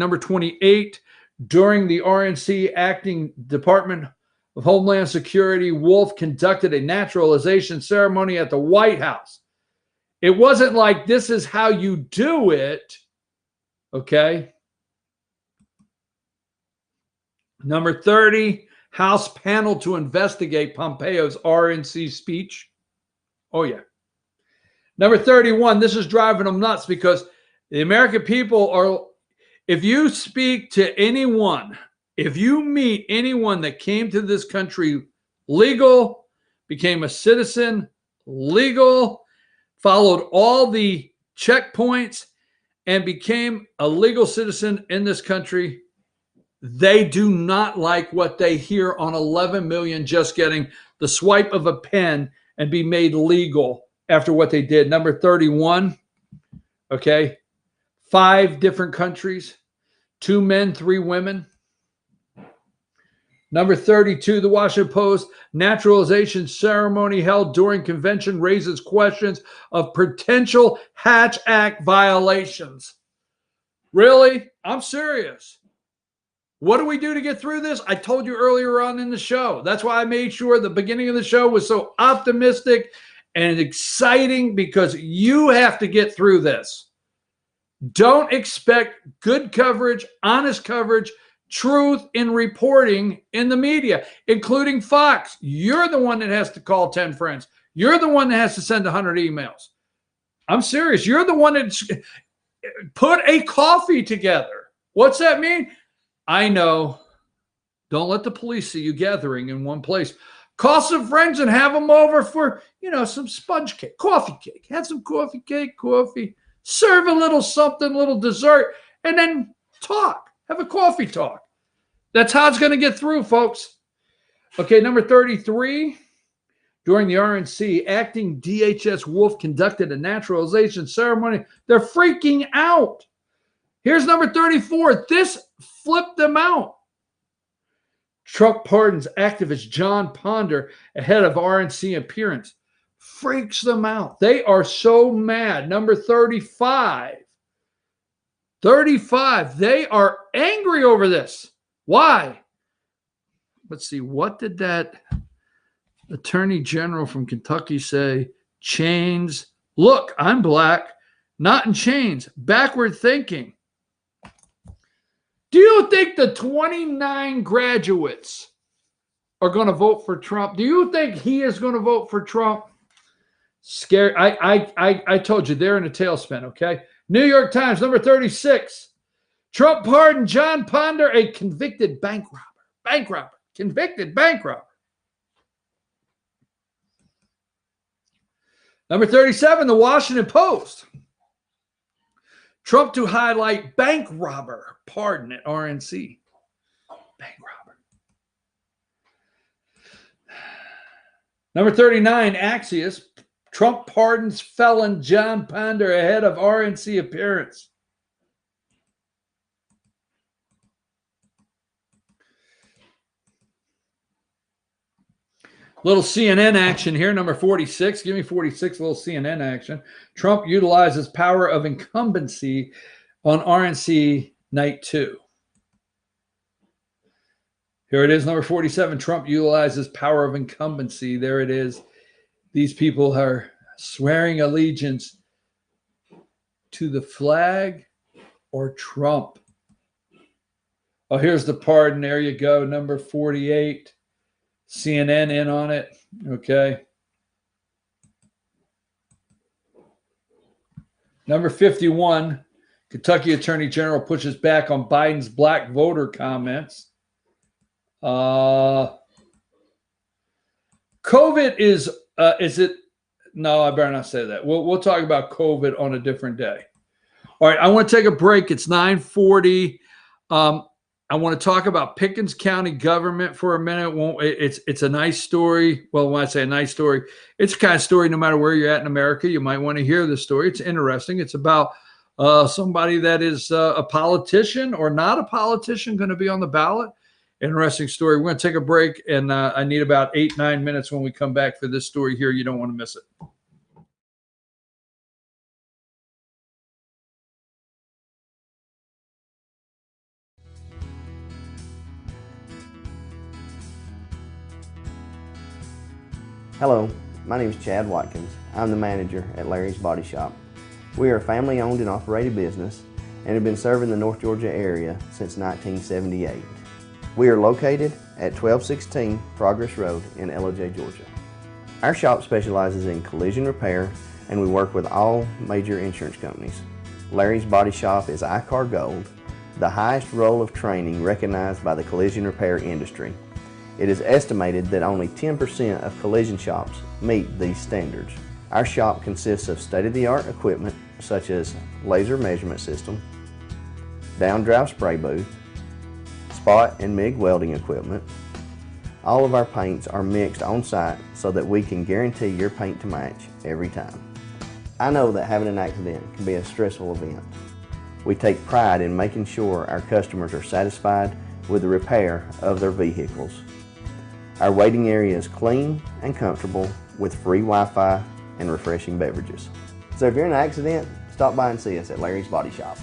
RNC acting Department of Homeland Security, Wolf conducted a naturalization ceremony at the White House. It wasn't like this is how you do it, okay? Number 30, House panel to investigate Pompeo's RNC speech. Oh, yeah. Number 31, this is driving them nuts because the American people are, if you speak to anyone, if you meet anyone that came to this country legal, became a citizen, legal, followed all the checkpoints, and became a legal citizen in this country, they do not like what they hear on 11 million just getting the swipe of a pen and be made legal after what they did. Number 31, okay, 5 different countries, 2 men, 3 women. Number 32, the Washington Post, naturalization ceremony held during convention raises questions of potential Hatch Act violations. Really? I'm serious. What do we do to get through this? I told you earlier on in the show. That's why I made sure the beginning of the show was so optimistic and exciting because you have to get through this. Don't expect good coverage, honest coverage, truth in reporting in the media, including Fox. You're the one that has to call 10 friends. You're the one that has to send 100 emails. I'm serious. You're the one that put a coffee together. What's that mean? I know. Don't let the police see you gathering in one place. Call some friends and have them over for, some sponge cake, coffee cake. Have some coffee cake, coffee. Serve a little something, little dessert, and then talk. Have a coffee talk. That's how it's going to get through, folks. Okay, number 33. During the RNC, acting DHS Wolf conducted a naturalization ceremony. They're freaking out. Here's number 34. This flipped them out. Trump pardons activist John Ponder ahead of RNC appearance. Freaks them out. They are so mad. Number 35. 35. They are angry over this. Why? Let's see. What did that Attorney General from Kentucky say? Chains. Look, I'm black, not in chains. Backward thinking. Do you think the 29 graduates are going to vote for Trump? Do you think he is going to vote for Trump? Scary. I told you they're in a tailspin, okay? New York Times, number 36. Trump pardoned John Ponder, a convicted bank robber. Bank robber. Convicted bank robber. Number 37, the Washington Post. Trump to highlight bank robber pardon at RNC. Bank robber. Number 39, Axios. Trump pardons felon John Ponder ahead of RNC appearance. Little CNN action here, number 46. Give me 46, little CNN action. Trump utilizes power of incumbency on RNC night 2. Here it is, number 47. Trump utilizes power of incumbency. There it is. These people are swearing allegiance to the flag or Trump. Oh, here's the pardon. There you go, number 48. CNN in on it. Okay. Number 51, Kentucky Attorney General pushes back on Biden's black voter comments. COVID is it? No, I better not say that. We'll talk about COVID on a different day. All right, I want to take a break. It's 9:40. I want to talk about Pickens County government for a minute. It's a nice story. Well, when I say a nice story, it's a kind of story no matter where you're at in America. You might want to hear this story. It's interesting. It's about somebody that is a politician or not a politician going to be on the ballot. Interesting story. We're going to take a break, and I need about 8-9 minutes when we come back for this story here. You don't want to miss it. Hello, my name is Chad Watkins. I'm the manager at Larry's Body Shop. We are a family-owned and operated business and have been serving the North Georgia area since 1978. We are located at 1216 Progress Road in LOJ, Georgia. Our shop specializes in collision repair and we work with all major insurance companies. Larry's Body Shop is ICAR Gold, the highest role of training recognized by the collision repair industry. It is estimated that only 10% of collision shops meet these standards. Our shop consists of state-of-the-art equipment such as laser measurement system, down-drive spray booth, spot and MIG welding equipment. All of our paints are mixed on site so that we can guarantee your paint to match every time. I know that having an accident can be a stressful event. We take pride in making sure our customers are satisfied with the repair of their vehicles. Our waiting area is clean and comfortable with free Wi-Fi and refreshing beverages. So if you're in an accident, stop by and see us at Larry's Body Shop.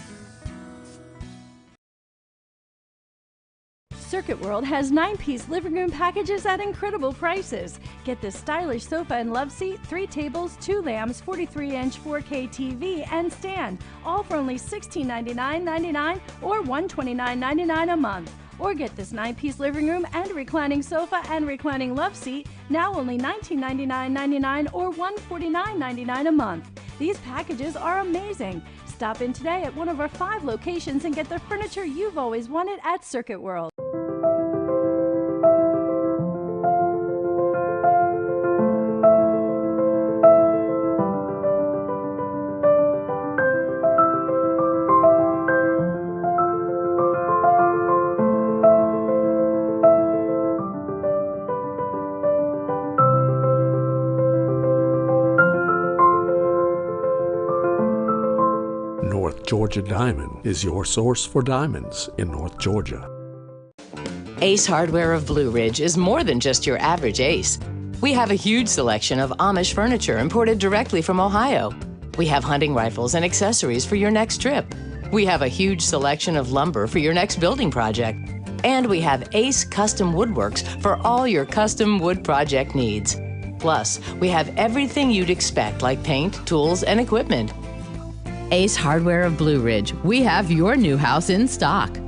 Circuit World has 9-piece living room packages at incredible prices. Get this stylish sofa and love seat, 3 tables, 2 lamps, 43-inch 4K TV, and stand, all for only $1699.99 or $129.99 a month. Or get this 9-piece living room and reclining sofa and reclining love seat, now only $1999.99 or $149.99 a month. These packages are amazing. Stop in today at one of our 5 locations and get the furniture you've always wanted at Circuit World. Georgia Diamond is your source for diamonds in North Georgia. Ace Hardware of Blue Ridge is more than just your average Ace. We have a huge selection of Amish furniture imported directly from Ohio. We have hunting rifles and accessories for your next trip. We have a huge selection of lumber for your next building project. And we have Ace Custom Woodworks for all your custom wood project needs. Plus, we have everything you'd expect, like paint, tools, and equipment. Ace Hardware of Blue Ridge. We have your new house in stock.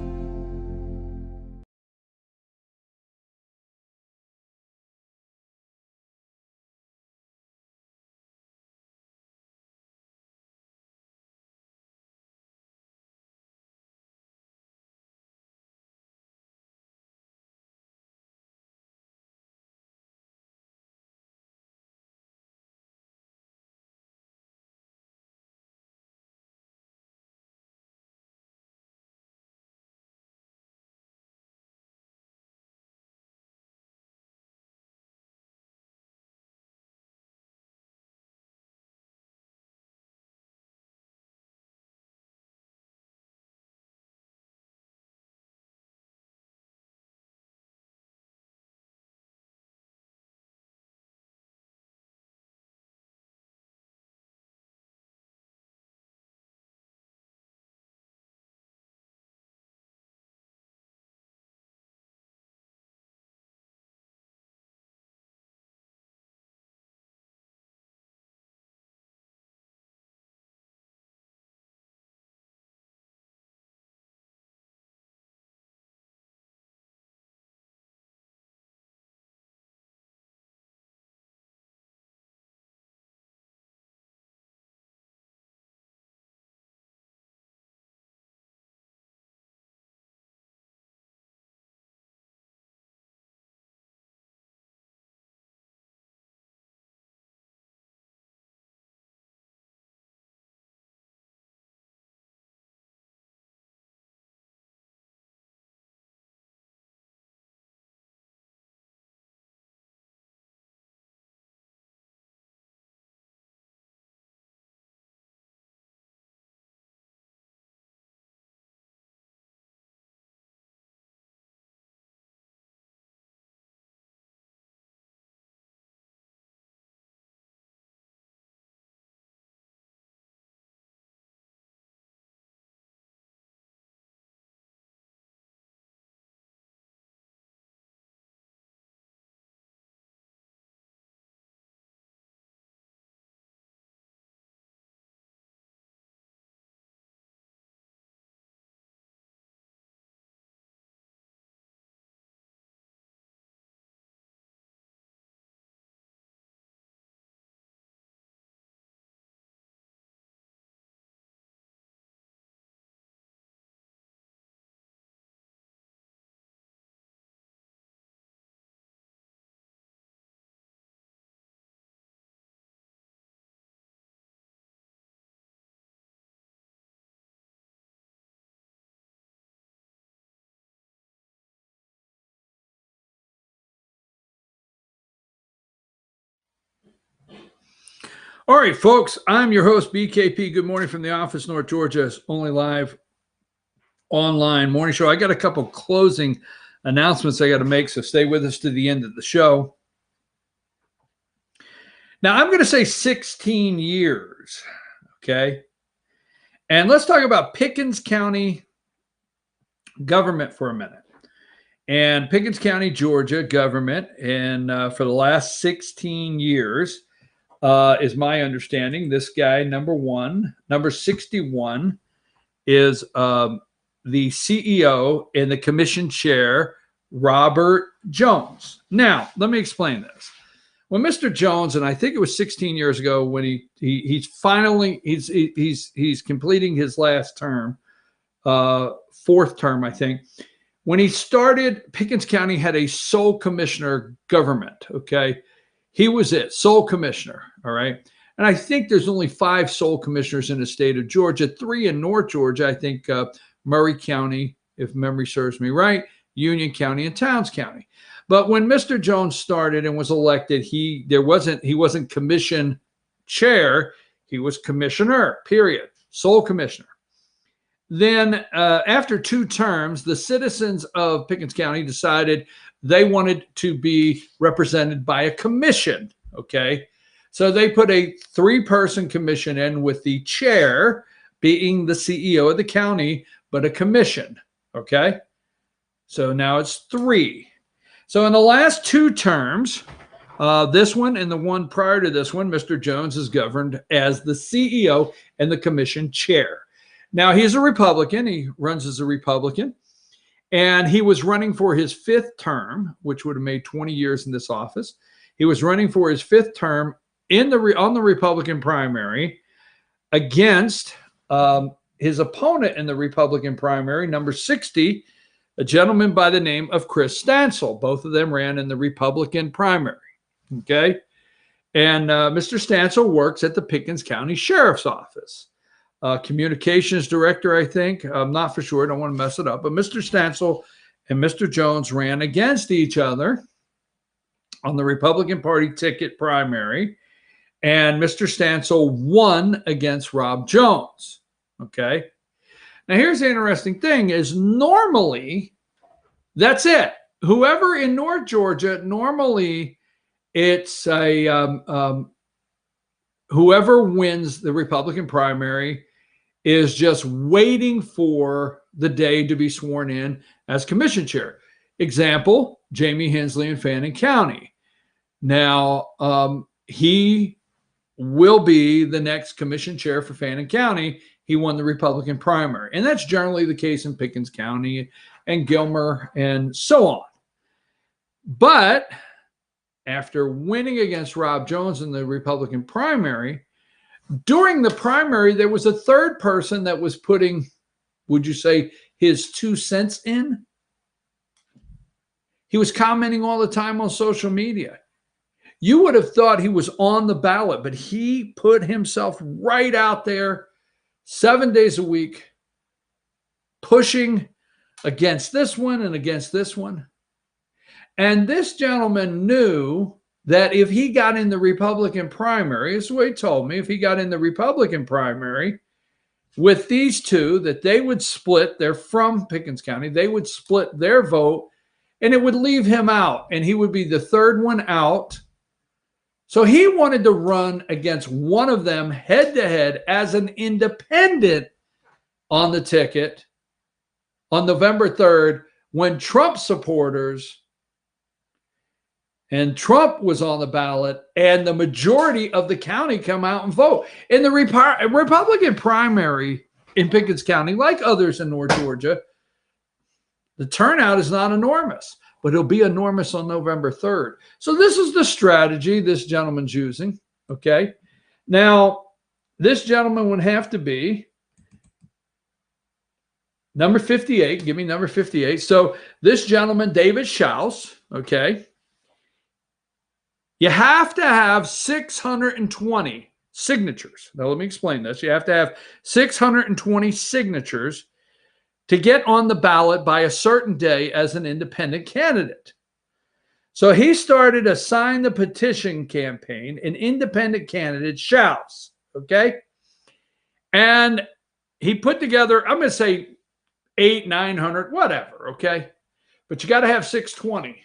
All right, folks, I'm your host, BKP. Good morning from the office, North Georgia's only live online morning show. I got a couple closing announcements I got to make, so stay with us to the end of the show. Now, I'm going to say 16 years, okay? And let's talk about Pickens County government for a minute. And Pickens County, Georgia government, and for the last 16 years, is my understanding, this guy, number 61, is the CEO and the commission chair, Robert Jones. Now, let me explain this. When Mr. Jones, and I think it was 16 years ago when he's completing his last term, fourth term, I think. When he started, Pickens County had a sole commissioner government, okay? He was it, sole commissioner, all right? And I think there's only 5 sole commissioners in the state of Georgia, 3 in North Georgia, I think Murray County, if memory serves me right, Union County, and Towns County. But when Mr. Jones started and was elected, he wasn't commission chair, he was commissioner, period, sole commissioner. then after 2 terms, the citizens of Pickens County decided they wanted to be represented by a commission, okay? So they put a 3-person commission in with the chair being the CEO of the county, but a commission, okay? So now it's 3. So in the last 2 terms, this one and the one prior to this one, Mr. Jones is governed as the CEO and the commission chair. Now, he's a Republican. He runs as a Republican. And he was running for his 5th term, which would have made 20 years in this office. He was running for his 5th term on the Republican primary against his opponent in the Republican primary, number 60, a gentleman by the name of Chris Stansel. Both of them ran in the Republican primary. Okay. And Mr. Stansel works at the Pickens County Sheriff's Office. Communications director, I think. I'm not for sure. I don't want to mess it up. But Mr. Stansel and Mr. Jones ran against each other on the Republican Party ticket primary. And Mr. Stansel won against Rob Jones. Okay. Now, here's the interesting thing is normally that's it. Whoever in North Georgia, normally it's a whoever wins the Republican primary is just waiting for the day to be sworn in as commission chair. Example, Jamie Hensley in Fannin County. Now, he will be the next commission chair for Fannin County. He won the Republican primary. And that's generally the case in Pickens County and Gilmer and so on. But after winning against Rob Jones in the Republican primary, during the primary, there was a 3rd person that was putting, would you say, his 2 cents in? He was commenting all the time on social media. You would have thought he was on the ballot, but he put himself right out there 7 days a week, pushing against this one and against this one. And this gentleman knew that if he got in the Republican primary, this is what he told me, if he got in the Republican primary with these 2, that they would split, they're from Pickens County, they would split their vote and it would leave him out and he would be the 3rd one out. So he wanted to run against one of them head to head as an independent on the ticket on November 3rd when Trump supporters and Trump was on the ballot and the majority of the county come out and vote. In the Republican primary in Pickens County, like others in North Georgia, the turnout is not enormous, but it'll be enormous on November 3rd. So this is the strategy this gentleman's using, okay? Now, this gentleman would have to be number 58. Give me number 58. So this gentleman, David Schaus, okay? You have to have 620 signatures. Now, let me explain this. You have to have 620 signatures to get on the ballot by a certain day as an independent candidate. So he started a sign the petition campaign, an independent candidate, Schaus, okay? And he put together, I'm going to say 800, 900, whatever, okay? But you got to have 620.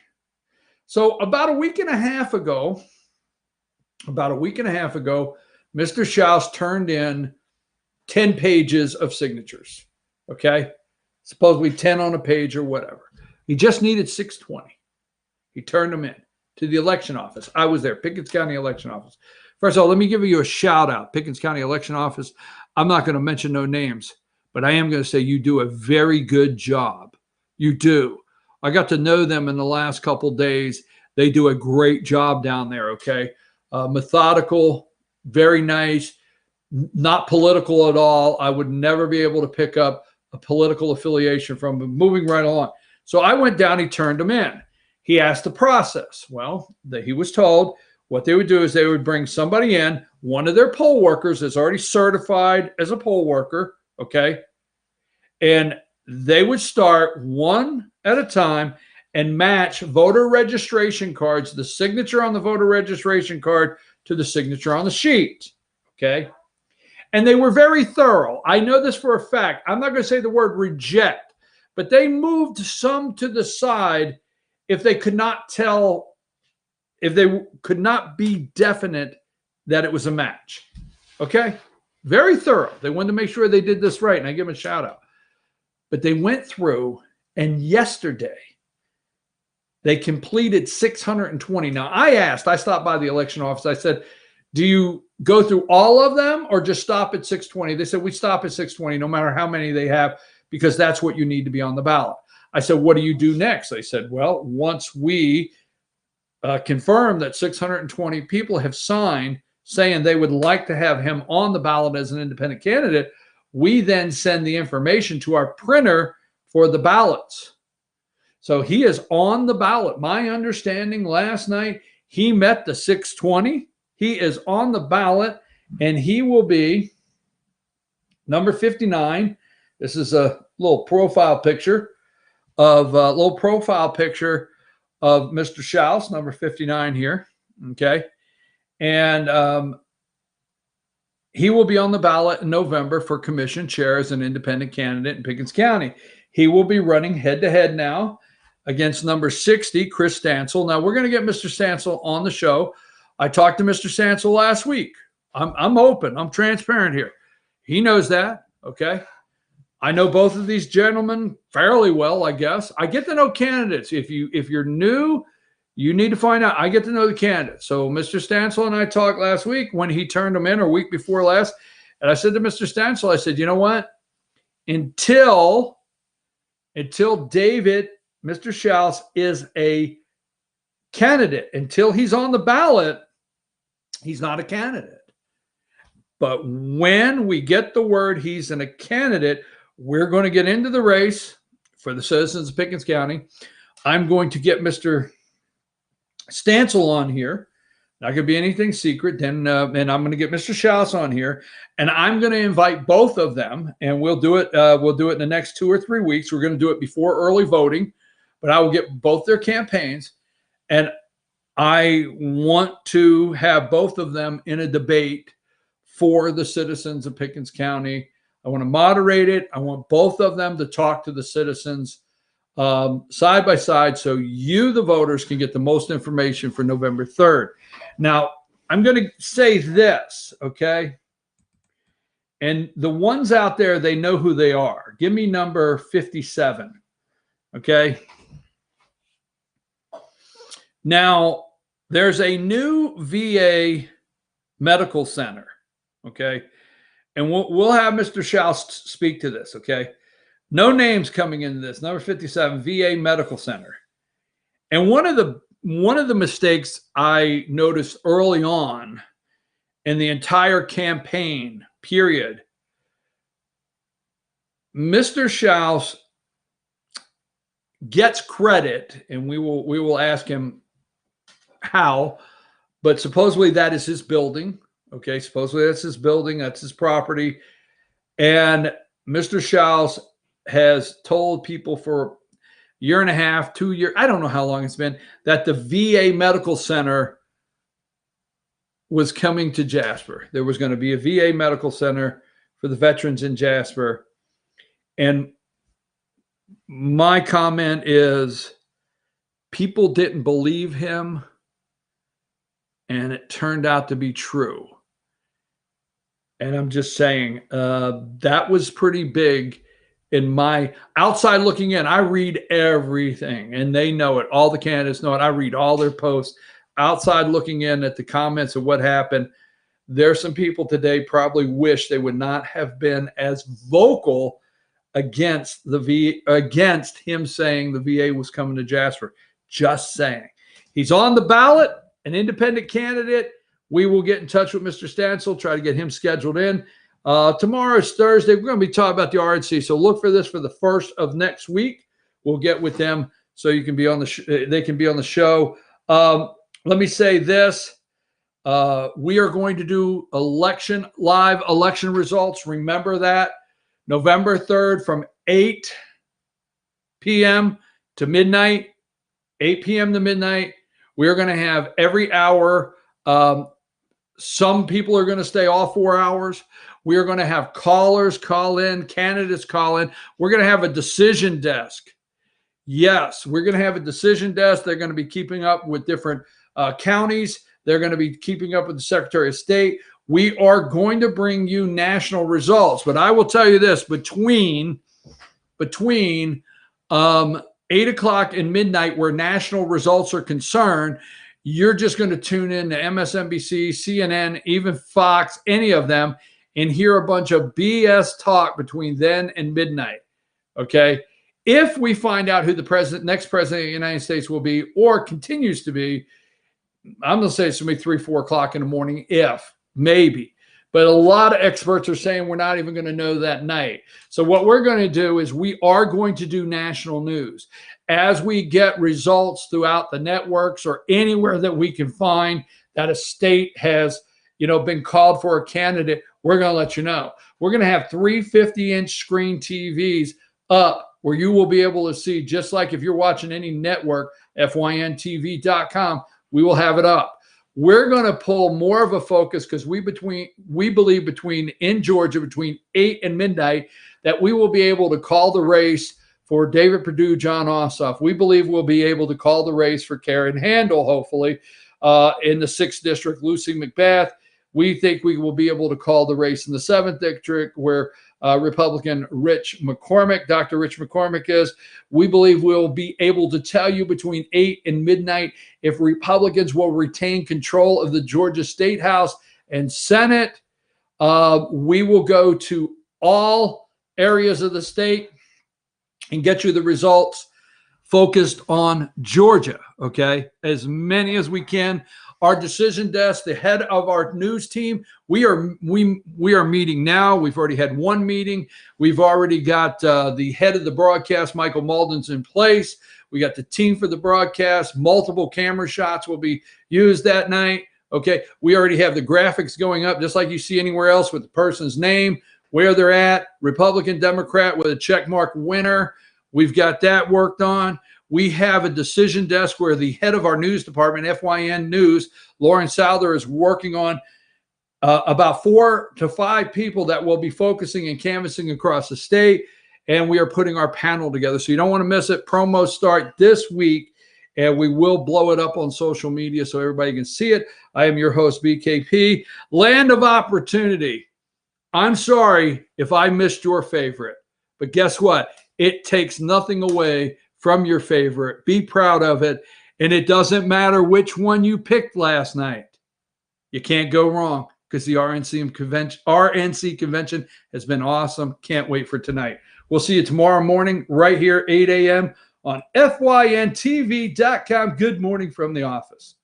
So about a week and a half ago, Mr. Schaus turned in 10 pages of signatures, okay? Supposedly 10 on a page or whatever. He just needed 620. He turned them in to the election office. I was there, Pickens County election office. First of all, let me give you a shout out, Pickens County election office. I'm not going to mention no names, but I am going to say you do a very good job. You do. I got to know them in the last couple days. They do a great job down there, okay? Methodical, very nice, not political at all. I would never be able to pick up a political affiliation from them. Moving right along. So I went down, he turned them in. He asked the process. Well, he was told what they would do is they would bring somebody in, one of their poll workers is already certified as a poll worker, okay? And they would start one at a time and match voter registration cards, the signature on the voter registration card to the signature on the sheet, okay? And they were very thorough. I know this for a fact. I'm not going to say the word reject, but they moved some to the side if they could not tell, if they could not be definite that it was a match. Okay? Very thorough. They wanted to make sure they did this right, and I give them a shout out. But they went through, and yesterday they completed 620. Now, I stopped by the election office. I said, do you go through all of them or just stop at 620? They said, we stop at 620 no matter how many they have, because that's what you need to be on the ballot. I said, what do you do next? They said, well, once we confirm that 620 people have signed saying they would like to have him on the ballot as an independent candidate, we then send the information to our printer for the ballots. So he is on the ballot. My understanding last night, he met the 620. He is on the ballot, and he will be number 59. This is a little profile picture of Mr. Schaus, number 59 here. Okay. And he will be on the ballot in November for commission chair as an independent candidate in Pickens County. He will be running head-to-head now against number 60, Chris Stansel. Now, we're going to get Mr. Stansel on the show. I talked to Mr. Stansel last week. I'm open. I'm transparent here. He knows that, okay? I know both of these gentlemen fairly well, I guess. I get to know candidates. If you're new, you need to find out. I get to know the candidates. So Mr. Stansel and I talked last week when he turned them in, or week before last, and I said to Mr. Stansel, I said, you know what? Until David, Mr. Schaus, is a candidate, until he's on the ballot, he's not a candidate. But when we get the word he's a candidate, we're going to get into the race for the citizens of Pickens County. I'm going to get Mr. Stansel on here. Not going to be anything secret. Then, and I'm going to get Mr. Schaus on here, and I'm going to invite both of them, and we'll do it. We'll do it in the next 2 or 3 weeks. We're going to do it before early voting, but I will get both their campaigns, and I want to have both of them in a debate for the citizens of Pickens County. I want to moderate it. I want both of them to talk to the citizens side by side, so you, the voters, can get the most information for November 3rd. Now, I'm going to say this, okay? And the ones out there, they know who they are. Give me number 57, okay? Now, there's a new VA medical center, okay? And we'll have Mr. Schaus speak to this, okay? No names coming into this. Number 57, VA Medical Center. And one of the mistakes I noticed early on in the entire campaign period, Mr. Schaus gets credit, and we will ask him how, but supposedly that is his building. Okay, supposedly that's his building, that's his property. And Mr. Schaus has told people for a year and a half, 2 years, I don't know how long it's been, that the VA Medical Center was coming to Jasper. There was going to be a VA Medical Center for the veterans in Jasper. And my comment is, people didn't believe him, and it turned out to be true. And I'm just saying, that was pretty big in my outside looking in. I read everything, and they know it. All the candidates know it. I read all their posts. Outside looking in at the comments of what happened, there's some people today probably wish they would not have been as vocal against against him saying the VA was coming to Jasper. Just saying. He's on the ballot, an independent candidate. We will get in touch with Mr. Stansel, try to get him scheduled in. Tomorrow is Thursday. We're going to be talking about the RNC, so look for this for the first of next week. We'll get with them so you can be on the they can be on the show. Let me say this. We are going to do live election results. Remember that. November 3rd from 8 p.m. to midnight, 8 p.m. to midnight. We're going to have every hour Some people are going to stay all 4 hours. We are going to have callers call in, candidates call in. We're going to have a decision desk. Yes, we're going to have a decision desk. They're going to be keeping up with different counties. They're going to be keeping up with the Secretary of State. We are going to bring you national results. But I will tell you this, between 8 o'clock and midnight, where national results are concerned, you're just going to tune in to MSNBC, CNN, even Fox, any of them, and hear a bunch of BS talk between then and midnight. Okay? If we find out who the next president of the United States will be, or continues to be, I'm going to say it's going to be 3, 4 o'clock in the morning, maybe. But a lot of experts are saying we're not even going to know that night. So what we're going to do is we are going to do national news. As we get results throughout the networks or anywhere that we can find that a state has, been called for a candidate, we're going to let you know. We're going to have 3 50-inch screen TVs up where you will be able to see, just like if you're watching any network, fyntv.com, we will have it up. We're going to pull more of a focus because we believe in Georgia, between 8 and midnight, that we will be able to call the race for David Perdue, Jon Ossoff. We believe we'll be able to call the race for Karen Handel, hopefully, in the 6th district, Lucy McBath. We think we will be able to call the race in the 7th district, where Republican Dr. Rich McCormick is. We believe we'll be able to tell you between 8 and midnight if Republicans will retain control of the Georgia State House and Senate. We will go to all areas of the state and get you the results focused on Georgia, okay? As many as we can. Our decision desk, the head of our news team, we are meeting now. We've already had one meeting. We've already got the head of the broadcast, Michael Malden's, in place. We got the team for the broadcast. Multiple camera shots will be used that night. Okay, we already have the graphics going up, just like you see anywhere else, with the person's name, where they're at, Republican, Democrat, with a check mark winner. We've got that worked on. We have a decision desk where the head of our news department, FYN News, Lauren Souther, is working on about 4 to 5 people that will be focusing and canvassing across the state. And we are putting our panel together. So you don't want to miss it. Promos start this week, and we will blow it up on social media so everybody can see it. I am your host, BKP. Land of Opportunity. I'm sorry if I missed your favorite, but guess what? It takes nothing away from your favorite. Be proud of it. And it doesn't matter which one you picked last night. You can't go wrong, because the RNC convention has been awesome. Can't wait for tonight. We'll see you tomorrow morning right here, 8 a.m. on FYNTV.com. Good morning from the office.